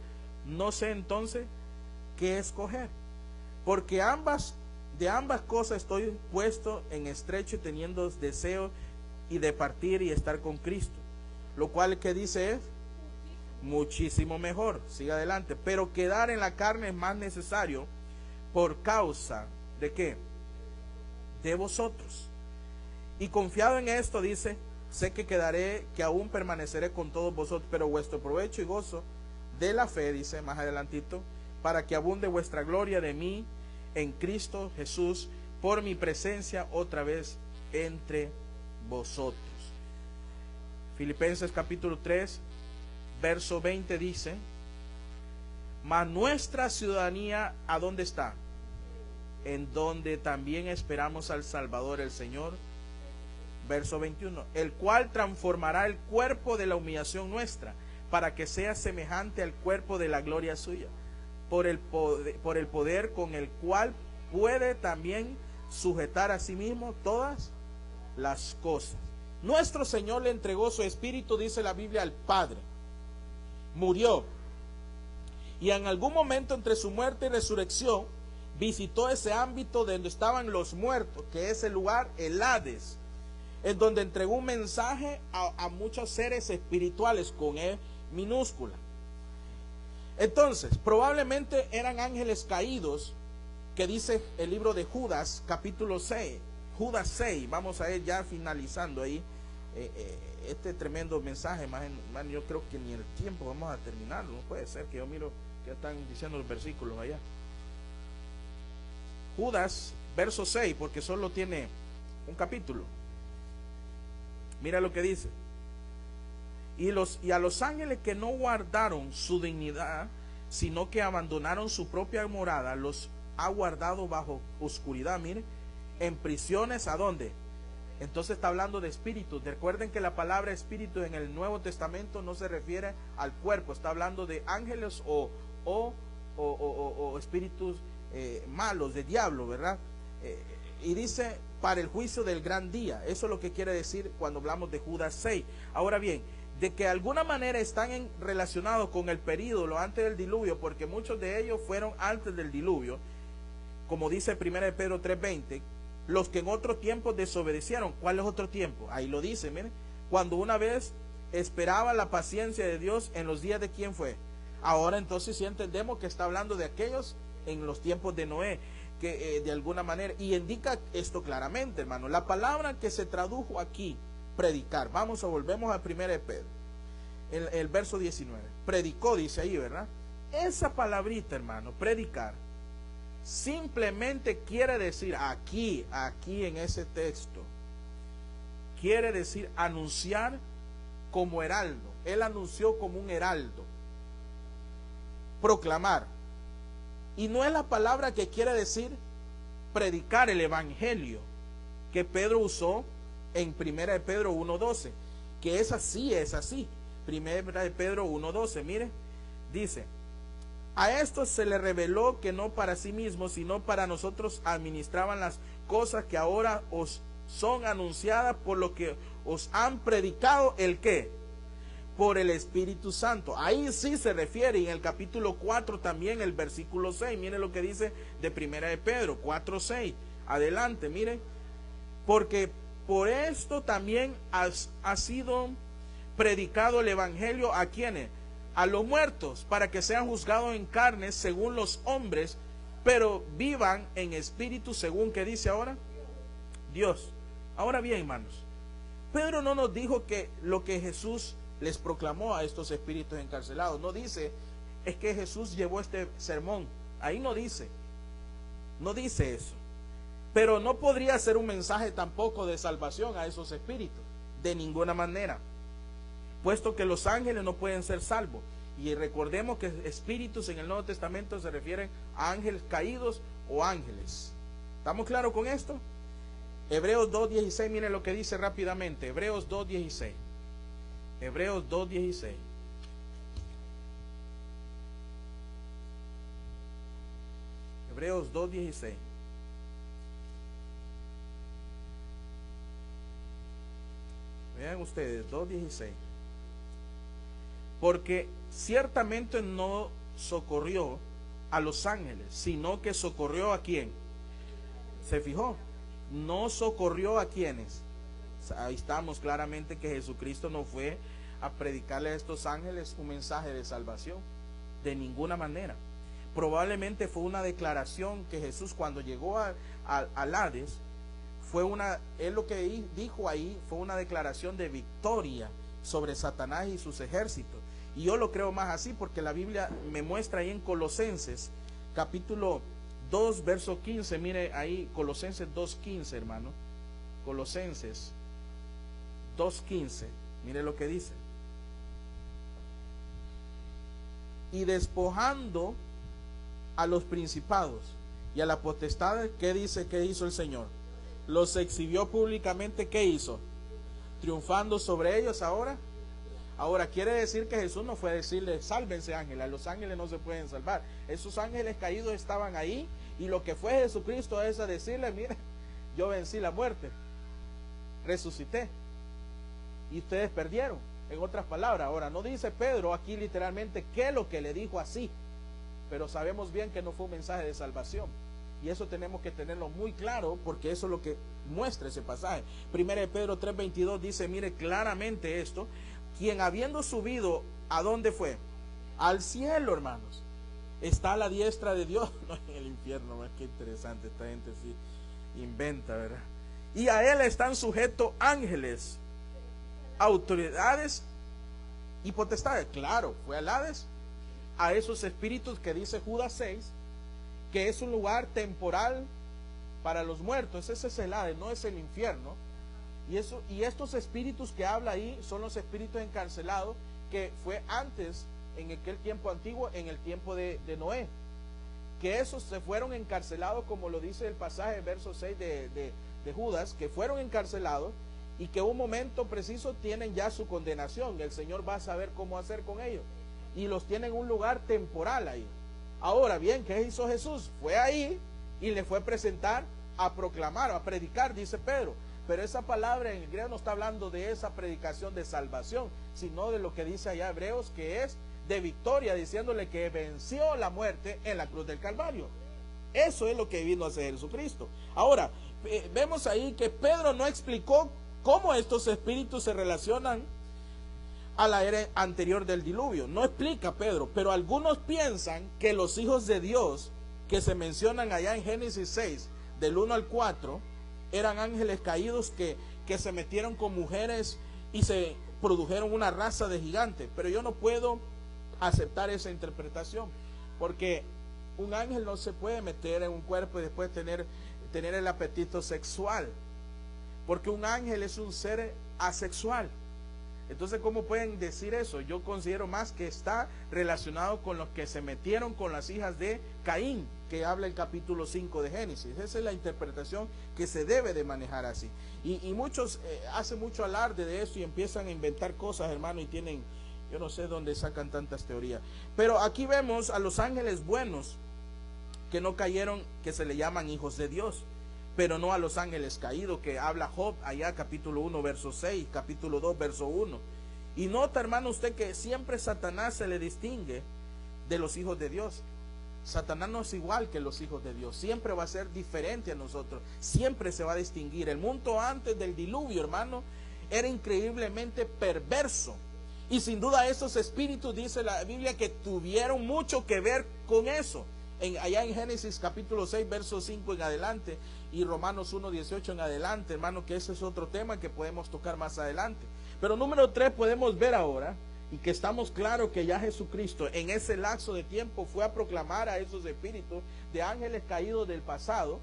no sé entonces qué escoger. Porque de ambas cosas estoy puesto en estrecho, teniendo deseo y de partir y estar con Cristo. Lo cual, ¿qué dice es? Muchísimo mejor. Sigue adelante. Pero quedar en la carne es más necesario por causa de ¿qué? De vosotros. Y confiado en esto, dice, sé que quedaré, que aún permaneceré con todos vosotros, pero vuestro provecho y gozo de la fe, dice más adelantito, para que abunde vuestra gloria de mí en Cristo Jesús, por mi presencia otra vez entre vosotros. Filipenses capítulo 3, verso 20 dice, mas nuestra ciudadanía, ¿a dónde está? En donde también esperamos al Salvador, el Señor. Verso 21, el cual transformará el cuerpo de la humillación nuestra, para que sea semejante al cuerpo de la gloria suya, por el poder con el cual puede también sujetar a sí mismo todas las cosas. Nuestro Señor le entregó su espíritu, dice la Biblia, al Padre. Murió. Y en algún momento entre su muerte y resurrección, visitó ese ámbito donde estaban los muertos, que es el lugar, el Hades, en donde entregó un mensaje a muchos seres espirituales con E minúscula. Entonces, probablemente eran ángeles caídos, que dice el libro de Judas, capítulo 6, Judas 6, vamos a ir ya finalizando ahí este tremendo mensaje, man, yo creo que ni el tiempo vamos a terminarlo, no puede ser que yo miro que están diciendo los versículos allá. Judas, verso 6, porque solo tiene un capítulo. Mira lo que dice. Y a los ángeles que no guardaron su dignidad, sino que abandonaron su propia morada, los ha guardado bajo oscuridad, mire, en prisiones. ¿A dónde? Entonces está hablando de espíritus. Recuerden que la palabra espíritu en el Nuevo Testamento no se refiere al cuerpo, está hablando de ángeles o espíritus malos, de diablo, ¿verdad? Y dice, para el juicio del gran día. Eso es lo que quiere decir cuando hablamos de Judas 6. Ahora bien, de que de alguna manera están relacionados con el período antes del diluvio, porque muchos de ellos fueron antes del diluvio, como dice 1 Pedro 3:20, los que en otro tiempo desobedecieron. ¿Cuál es otro tiempo? Ahí lo dice, miren, cuando una vez esperaba la paciencia de Dios en los días de ¿quién fue? Ahora entonces sí entendemos que está hablando de aquellos en los tiempos de Noé, que de alguna manera, y indica esto claramente, hermano, la palabra que se tradujo aquí, predicar, volvemos a 1 Pedro, el verso 19, predicó, dice ahí, ¿verdad? Esa palabrita, hermano, predicar, simplemente quiere decir, aquí en ese texto, quiere decir anunciar como heraldo. Él anunció como un heraldo, proclamar. Y no es la palabra que quiere decir predicar el evangelio que Pedro usó en 1 Pedro 1:12, que es así. 1 Pedro 1:12, mire, dice, a esto se le reveló que no para sí mismos, sino para nosotros administraban las cosas que ahora os son anunciadas por lo que os han predicado, ¿el qué? Por el Espíritu Santo. Ahí sí se refiere, y en el capítulo 4 también, el versículo 6, miren lo que dice de 1 Pedro 4:6, adelante, miren, porque por esto también ha sido predicado el evangelio a quienes, a los muertos, para que sean juzgados en carne según los hombres, pero vivan en espíritu según que dice ahora Dios. Ahora bien, hermanos, Pedro no nos dijo que lo que Jesús les proclamó a estos espíritus encarcelados, no dice, es que Jesús llevó este sermón, ahí no dice eso, pero no podría ser un mensaje tampoco de salvación a esos espíritus, de ninguna manera, puesto que los ángeles no pueden ser salvos, y recordemos que espíritus en el Nuevo Testamento se refieren a ángeles caídos o ángeles. ¿Estamos claros con esto? Hebreos 2:16, miren lo que dice rápidamente, Hebreos 2:16. Hebreos 2:16. Hebreos 2:16. Vean ustedes, 2:16. Porque ciertamente no socorrió a los ángeles, sino que socorrió a quién. ¿Se fijó? No socorrió a quienes. Ahí estamos claramente que Jesucristo no fue a predicarle a estos ángeles un mensaje de salvación, de ninguna manera. Probablemente fue una declaración que Jesús, cuando llegó al Hades, él lo que dijo ahí fue una declaración de victoria sobre Satanás y sus ejércitos. Y yo lo creo más así, porque la Biblia me muestra ahí en Colosenses capítulo 2 verso 15. Mire ahí, Colosenses 2:15, hermano. Colosenses 2:15, mire lo que dice. Y despojando a los principados y a la potestad, ¿qué dice que hizo el Señor? Los exhibió públicamente. ¿Qué hizo? Triunfando sobre ellos. Ahora quiere decir que Jesús no fue a decirle sálvense ángeles, los ángeles no se pueden salvar. Esos ángeles caídos estaban ahí, y lo que fue Jesucristo es a decirle, mire, yo vencí la muerte, resucité y ustedes perdieron. En otras palabras, ahora no dice Pedro aquí literalmente qué es lo que le dijo así, pero sabemos bien que no fue un mensaje de salvación, y eso tenemos que tenerlo muy claro, porque eso es lo que muestra ese pasaje. 1 Pedro 3:22 dice, mire claramente esto: quien habiendo subido, ¿a dónde fue? Al cielo, hermanos, está a la diestra de Dios, no en el infierno. Qué interesante, esta gente sí inventa, ¿verdad? Y a él están sujetos ángeles, autoridades y potestades. Claro, fue al Hades, a esos espíritus que dice Judas 6, que es un lugar temporal para los muertos. Ese es el Hades, no es el infierno. Y estos espíritus que habla ahí son los espíritus encarcelados, que fue antes, en aquel tiempo antiguo, en el tiempo de Noé, que esos se fueron encarcelados, como lo dice el pasaje, verso 6 de Judas, que fueron encarcelados, y que un momento preciso tienen ya su condenación. El Señor va a saber cómo hacer con ellos, y los tiene en un lugar temporal ahí. Ahora bien, ¿qué hizo Jesús? Fue ahí y le fue a presentar, a proclamar, a predicar, dice Pedro. Pero esa palabra en el griego no está hablando de esa predicación de salvación, sino de lo que dice allá Hebreos, que es de victoria, diciéndole que venció la muerte en la cruz del Calvario. Eso es lo que vino a hacer Jesucristo. Ahora, vemos ahí que Pedro no explicó cómo estos espíritus se relacionan a la era anterior del diluvio. No explica Pedro, pero algunos piensan que los hijos de Dios que se mencionan allá en Génesis 6, del 1 al 4, eran ángeles caídos que se metieron con mujeres y se produjeron una raza de gigantes. Pero yo no puedo aceptar esa interpretación, porque un ángel no se puede meter en un cuerpo y después tener el apetito sexual, porque un ángel es un ser asexual. Entonces, ¿cómo pueden decir eso? Yo considero más que está relacionado con los que se metieron con las hijas de Caín, que habla el capítulo 5 de Génesis. Esa es la interpretación que se debe de manejar así. Y muchos hacen mucho alarde de eso y empiezan a inventar cosas, hermano, y tienen, yo no sé dónde sacan tantas teorías. Pero aquí vemos a los ángeles buenos que no cayeron, que se le llaman hijos de Dios, pero no a los ángeles caídos que habla Job allá capítulo 1 verso 6, capítulo 2 verso 1. Y nota, hermano, usted que siempre Satanás se le distingue de los hijos de Dios. Satanás no es igual que los hijos de Dios, siempre va a ser diferente a nosotros, siempre se va a distinguir. El mundo antes del diluvio, hermano, era increíblemente perverso, y sin duda esos espíritus, dice la Biblia, que tuvieron mucho que ver con eso. Allá en Génesis capítulo 6 verso 5 en adelante, y Romanos 1 18 en adelante, hermano, que ese es otro tema que podemos tocar más adelante. Pero número 3, podemos ver ahora, y que estamos claros que ya Jesucristo en ese lapso de tiempo fue a proclamar a esos espíritus de ángeles caídos del pasado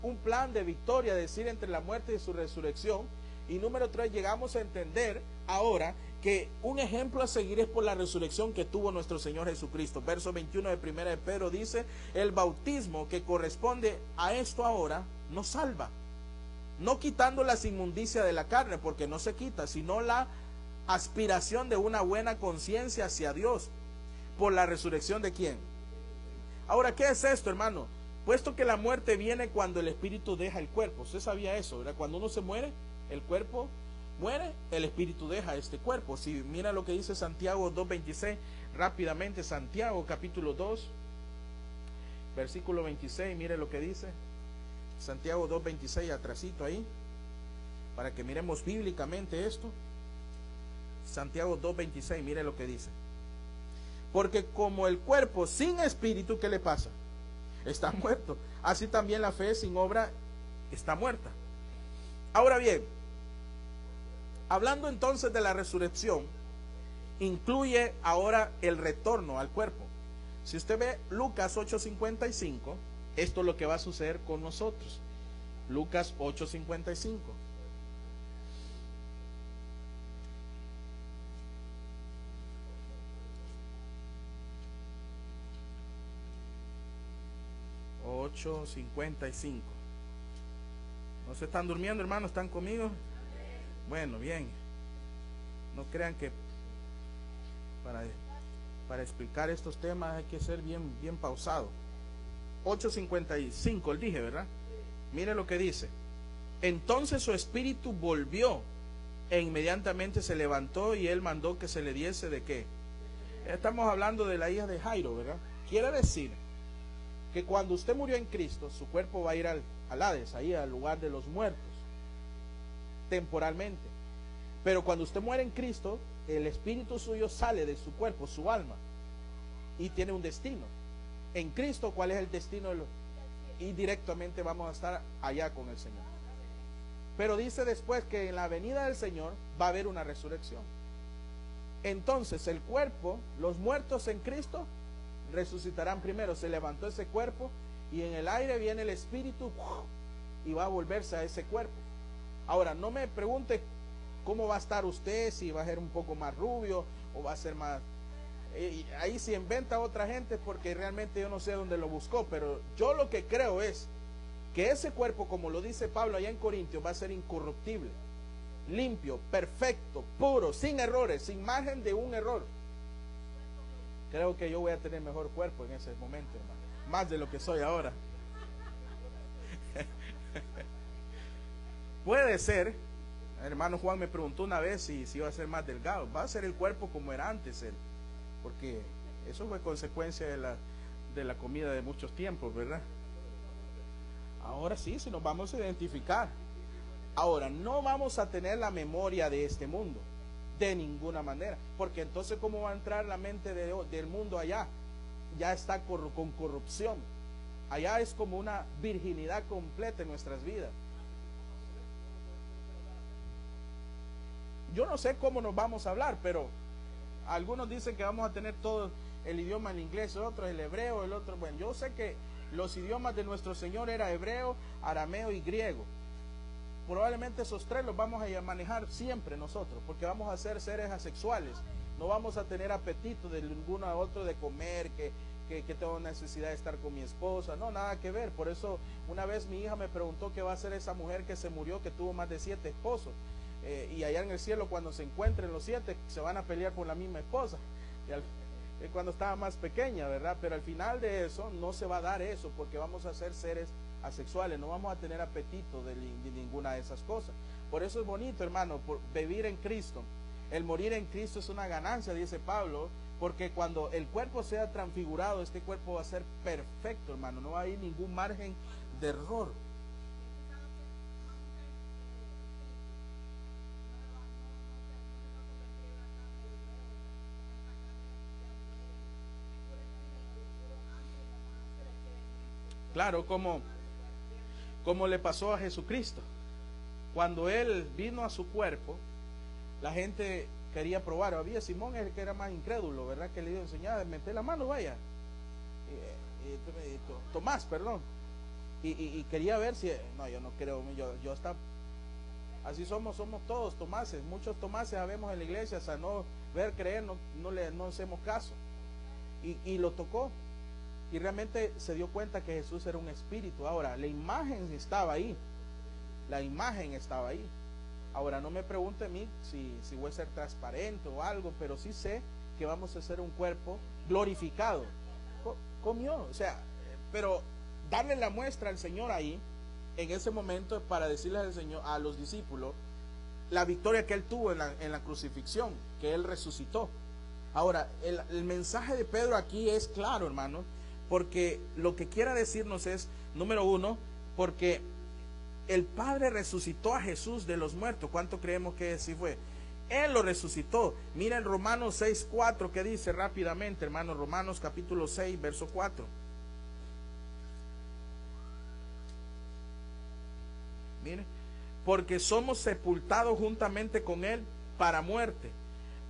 un plan de victoria, decir, entre la muerte y su resurrección. Y número 3, llegamos a entender ahora que un ejemplo a seguir es por la resurrección que tuvo nuestro Señor Jesucristo. Verso 21 de 1 de Pedro dice: el bautismo que corresponde a esto ahora nos salva, no quitando las inmundicias de la carne, porque no se quita, sino la aspiración de una buena conciencia hacia Dios por la resurrección de ¿quién? Ahora, ¿qué es esto, hermano? Puesto que la muerte viene cuando el espíritu deja el cuerpo. Usted sabía eso, ¿verdad? Cuando uno se muere, el cuerpo muere, el espíritu deja este cuerpo. Si mira lo que dice Santiago 2:26, rápidamente, Santiago capítulo 2, versículo 26, mire lo que dice. Santiago 2:26, atrasito ahí, para que miremos bíblicamente esto. Santiago 2:26, mire lo que dice. Porque como el cuerpo sin espíritu, ¿qué le pasa? Está muerto. Así también la fe sin obra está muerta. Ahora bien, hablando entonces de la resurrección, incluye ahora el retorno al cuerpo. Si usted ve Lucas 8:55, esto es lo que va a suceder con nosotros. Lucas 8:55. ¿No se están durmiendo, hermanos? ¿Están conmigo? Bueno, bien. No crean que para explicar estos temas hay que ser bien pausado. 8:55, él dije, ¿verdad? Mire lo que dice. Entonces su espíritu volvió e inmediatamente se levantó y él mandó que se le diese ¿de qué? Estamos hablando de la hija de Jairo, ¿verdad? Quiere decir que cuando usted murió en Cristo, su cuerpo va a ir al Hades, ahí al lugar de los muertos, temporalmente. Pero cuando usted muere en Cristo, el espíritu suyo sale de su cuerpo, su alma, y tiene un destino. En Cristo, ¿cuál es el destino? Y directamente vamos a estar allá con el Señor. Pero dice después que en la venida del Señor va a haber una resurrección. Entonces el cuerpo, los muertos en Cristo resucitarán primero. Se levantó ese cuerpo y en el aire viene el espíritu y va a volverse a ese cuerpo. Ahora, no me pregunte cómo va a estar usted, si va a ser un poco más rubio o va a ser más... ahí se inventa otra gente porque realmente yo no sé dónde lo buscó, pero yo lo que creo es que ese cuerpo, como lo dice Pablo allá en Corintios, va a ser incorruptible, limpio, perfecto, puro, sin errores, sin margen de un error. Creo que yo voy a tener mejor cuerpo en ese momento, hermano, más de lo que soy ahora. Puede ser, el hermano Juan me preguntó una vez si iba a ser más delgado. Va a ser el cuerpo como era antes él, porque eso fue consecuencia de la comida de muchos tiempos, ¿verdad? Ahora sí nos vamos a identificar. Ahora, no vamos a tener la memoria de este mundo, de ninguna manera, porque entonces ¿cómo va a entrar la mente del mundo allá? Ya está con corrupción. Allá es como una virginidad completa en nuestras vidas. Yo no sé cómo nos vamos a hablar, pero algunos dicen que vamos a tener todo el idioma en inglés, otros el hebreo, el otro... Bueno, yo sé que los idiomas de nuestro Señor era hebreo, arameo y griego. Probablemente esos tres los vamos a manejar siempre nosotros, porque vamos a ser seres asexuales. No vamos a tener apetito de ninguno a otro de comer, que tengo necesidad de estar con mi esposa. No, nada que ver. Por eso una vez mi hija me preguntó qué va a hacer esa mujer que se murió, que tuvo más de 7 esposos. Y allá en el cielo, cuando se encuentren los 7, se van a pelear por la misma esposa. Cuando estaba más pequeña, ¿verdad? Pero al final de eso no se va a dar eso, porque vamos a ser seres asexuales, no vamos a tener apetito de ninguna de esas cosas. Por eso es bonito, hermano, por vivir en Cristo. El morir en Cristo es una ganancia, dice Pablo, porque cuando el cuerpo sea transfigurado, este cuerpo va a ser perfecto, hermano, no va a haber ningún margen de error. Claro, como le pasó a Jesucristo. Cuando Él vino a su cuerpo, la gente quería probar. Había Simón, el que era más incrédulo, ¿verdad? Que le dio enseñar, meter la mano, vaya. Tomás, perdón. Y quería ver si... No, yo no creo, yo está... Así somos todos Tomases. Muchos Tomases habemos en la iglesia, o sea, no ver, creer, no hacemos caso. Y lo tocó. Y realmente se dio cuenta que Jesús era un espíritu. Ahora, la imagen estaba ahí. La imagen estaba ahí. Ahora, no me pregunte a mí si voy a ser transparente o algo, pero sí sé que vamos a ser un cuerpo glorificado. Comió, o sea, pero darle la muestra al Señor ahí, en ese momento, para decirle al Señor, a los discípulos, la victoria que Él tuvo en la crucifixión, que Él resucitó. Ahora, el mensaje de Pedro aquí es claro, hermano, porque lo que quiere decirnos es, número uno, porque el Padre resucitó a Jesús de los muertos. ¿Cuánto creemos que sí fue? Él lo resucitó. Miren Romanos 6:4, que dice rápidamente, hermano, Romanos capítulo 6, verso 4. Miren, porque somos sepultados juntamente con Él para muerte,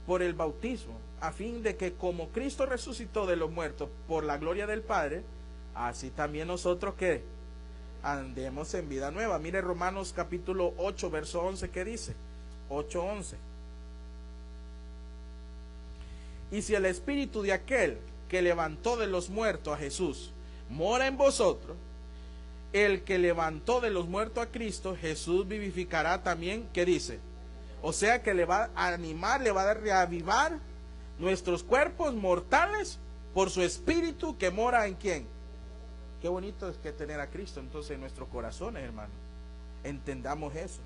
por el bautismo, a fin de que como Cristo resucitó de los muertos por la gloria del Padre, así también nosotros que andemos en vida nueva. Mire Romanos capítulo 8, verso 11, ¿qué dice? 8:11. Y si el espíritu de aquel que levantó de los muertos a Jesús mora en vosotros, el que levantó de los muertos a Cristo, Jesús vivificará también, ¿qué dice? O sea que le va a animar, le va a reavivar nuestros cuerpos mortales por su espíritu que mora en ¿quién? Qué bonito es que tener a Cristo entonces en nuestros corazones, hermano. Entendamos eso.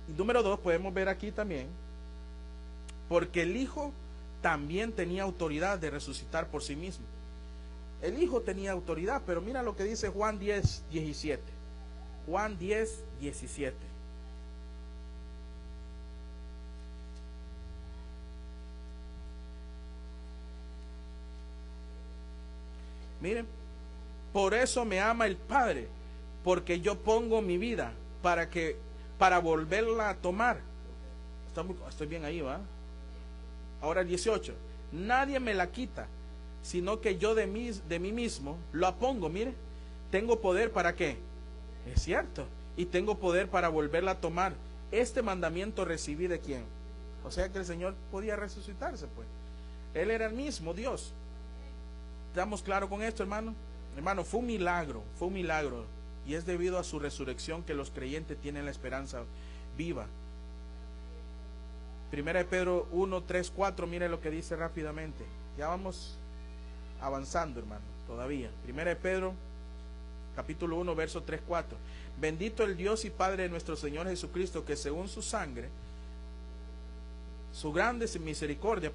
Y número 2, podemos ver aquí también, porque el Hijo también tenía autoridad de resucitar por sí mismo. El Hijo tenía autoridad, pero mira lo que dice Juan 10:17. Juan 10:17. Miren, por eso me ama el Padre, porque yo pongo mi vida para volverla a tomar. Estoy bien ahí, ¿va? Ahora el 18. Nadie me la quita, sino que yo de mí mismo la pongo. Mire, tengo poder para qué. Es cierto. Y tengo poder para volverla a tomar. Este mandamiento recibí de quién. O sea que el Señor podía resucitarse, pues. Él era el mismo Dios. ¿Estamos claros con esto, hermano? Hermano, fue un milagro. Y es debido a su resurrección que los creyentes tienen la esperanza viva. Primera de Pedro 1, 3, 4, mire lo que dice rápidamente. Ya vamos avanzando, hermano, todavía. Primera de Pedro, capítulo 1, verso 3, 4. Bendito el Dios y Padre de nuestro Señor Jesucristo, que según su sangre, su grande misericordia,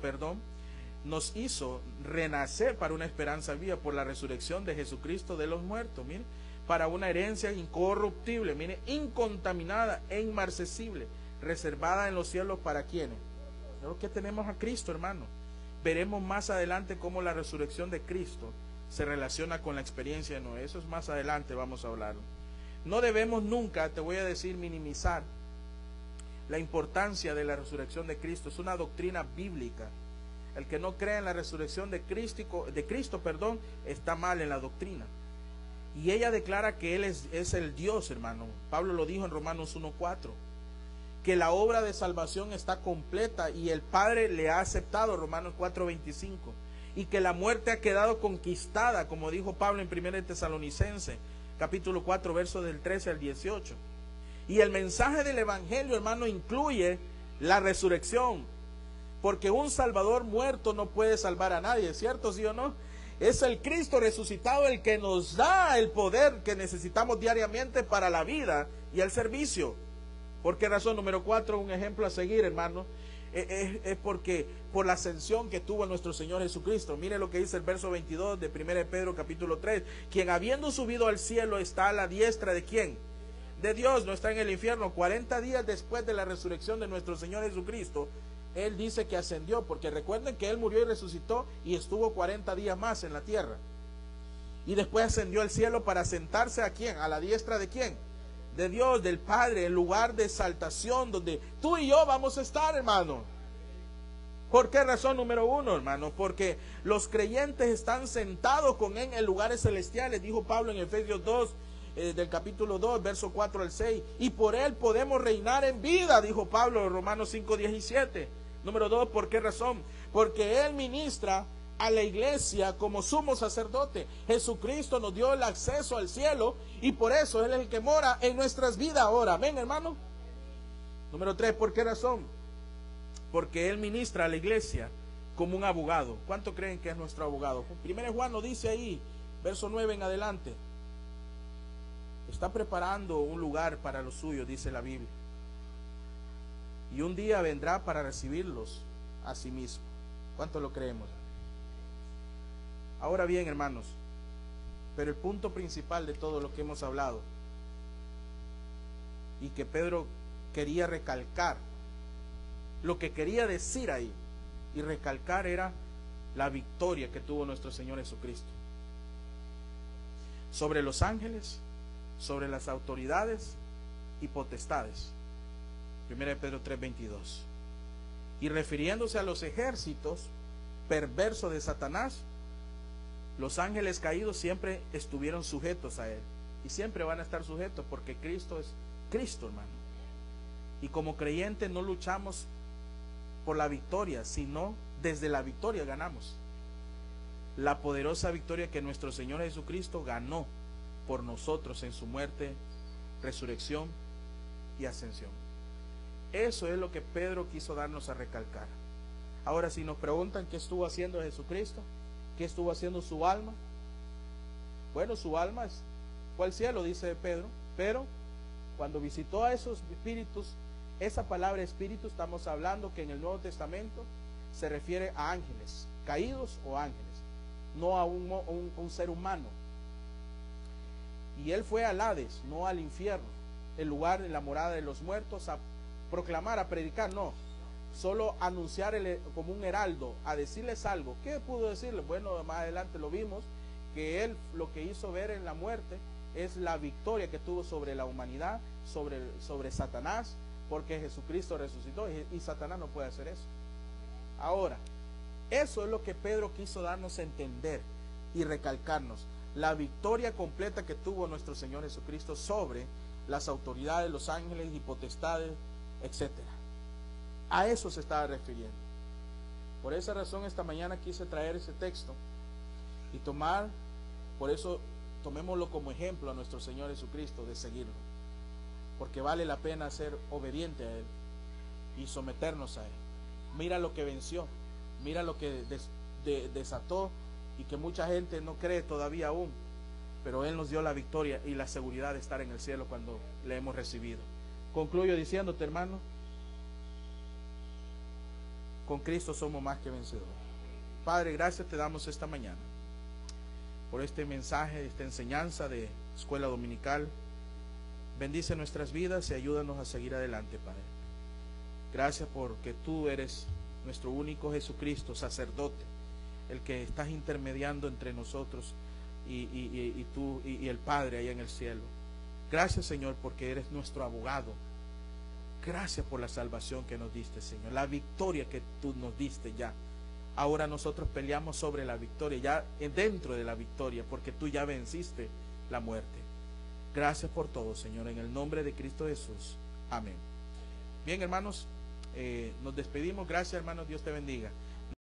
nos hizo renacer para una esperanza viva por la resurrección de Jesucristo de los muertos, mire, para una herencia incorruptible, mire, incontaminada e inmarcesible, reservada en los cielos para quienes. Creo que tenemos a Cristo, hermano. Veremos más adelante cómo la resurrección de Cristo se relaciona con la experiencia de Noé. Eso es más adelante, vamos a hablarlo. No debemos nunca, te voy a decir, minimizar la importancia de la resurrección de Cristo. Es una doctrina bíblica. El que no cree en la resurrección de Cristo, está mal en la doctrina. Y ella declara que Él es el Dios, hermano. Pablo lo dijo en Romanos 1:4. Que la obra de salvación está completa y el Padre le ha aceptado, Romanos 4:25. Y que la muerte ha quedado conquistada, como dijo Pablo en 1 Tesalonicenses, capítulo 4, versos del 13 al 18. Y el mensaje del Evangelio, hermano, incluye la resurrección. Porque un Salvador muerto no puede salvar a nadie, ¿cierto? ¿Sí o no? Es el Cristo resucitado el que nos da el poder que necesitamos diariamente para la vida y el servicio. ¿Por qué razón? Número 4, un ejemplo a seguir, hermano. Es porque por la ascensión que tuvo nuestro Señor Jesucristo. Mire lo que dice el verso 22 de 1 Pedro capítulo 3. Quien habiendo subido al cielo está a la diestra de ¿quién? De Dios, no está en el infierno. 40 días después de la resurrección de nuestro Señor Jesucristo, Él dice que ascendió, porque recuerden que Él murió y resucitó y estuvo 40 días más en la tierra. Y después ascendió al cielo para sentarse ¿a quién? ¿A la diestra de quién? De Dios, del Padre, el lugar de exaltación donde tú y yo vamos a estar, hermano. ¿Por qué razón? Número 1, hermano, porque los creyentes están sentados con Él en lugares celestiales, dijo Pablo en Efesios 2, del capítulo 2, verso 4 al 6, y por Él podemos reinar en vida, dijo Pablo en Romanos 5, 17. Número 2, ¿por qué razón? Porque Él ministra a la iglesia como sumo sacerdote. Jesucristo nos dio el acceso al cielo y por eso Él es el que mora en nuestras vidas ahora. Amén, hermano. Número 3, ¿por qué razón? Porque Él ministra a la iglesia como un abogado. ¿Cuánto creen que es nuestro abogado? Primero Juan lo dice ahí, verso 9 en adelante. Está preparando un lugar para los suyos, dice la Biblia. y un día vendrá para recibirlos a sí mismo. ¿Cuánto lo creemos? Ahora bien, hermanos, pero el punto principal de todo lo que hemos hablado y que Pedro quería recalcar, lo que quería decir ahí y recalcar era la victoria que tuvo nuestro Señor Jesucristo sobre los ángeles, sobre las autoridades y potestades. 1 Pedro 3:22. Y refiriéndose a los ejércitos perversos de Satanás, los ángeles caídos siempre estuvieron sujetos a él y siempre van a estar sujetos, porque Cristo es Cristo, hermano. Y como creyentes no luchamos por la victoria, sino desde la victoria ganamos. La poderosa victoria que nuestro Señor Jesucristo ganó por nosotros en su muerte, resurrección y ascensión. Eso es lo que Pedro quiso darnos a recalcar. Ahora, si nos preguntan qué estuvo haciendo Jesucristo, qué estuvo haciendo su alma, bueno, su alma fue al cielo, dice Pedro, pero cuando visitó a esos espíritus, esa palabra espíritu, estamos hablando que en el Nuevo Testamento se refiere a ángeles, caídos o ángeles, no a un ser humano. Y él fue al Hades, no al infierno, el lugar de la morada de los muertos, a proclamar, a predicar, no, solo anunciar como un heraldo, a decirles algo. ¿Qué pudo decirles? Bueno, más adelante lo vimos, que él lo que hizo ver en la muerte es la victoria que tuvo sobre la humanidad, sobre Satanás, porque Jesucristo resucitó y Satanás no puede hacer eso. Ahora, eso es lo que Pedro quiso darnos a entender y recalcarnos, la victoria completa que tuvo nuestro Señor Jesucristo sobre las autoridades, los ángeles y potestades, etcétera. A eso se estaba refiriendo. Por esa razón esta mañana quise traer ese texto y por eso tomémoslo como ejemplo a nuestro Señor Jesucristo, de seguirlo, porque vale la pena ser obediente a Él y someternos a Él. Mira lo que venció, mira lo que desató, y que mucha gente no cree todavía aún, pero Él nos dio la victoria y la seguridad de estar en el cielo cuando le hemos recibido. Concluyo diciéndote, hermano, con Cristo somos más que vencedores. Padre, gracias te damos esta mañana por este mensaje, esta enseñanza de escuela dominical. Bendice nuestras vidas y ayúdanos a seguir adelante, Padre. Gracias porque tú eres nuestro único Jesucristo, sacerdote, el que estás intermediando entre nosotros y tú y el Padre allá en el cielo. Gracias, Señor, porque eres nuestro abogado. Gracias por la salvación que nos diste, Señor, la victoria que tú nos diste ya. Ahora nosotros peleamos sobre la victoria, ya dentro de la victoria, porque tú ya venciste la muerte. Gracias por todo, Señor, en el nombre de Cristo Jesús. Amén. Bien, hermanos, nos despedimos. Gracias, hermanos. Dios te bendiga.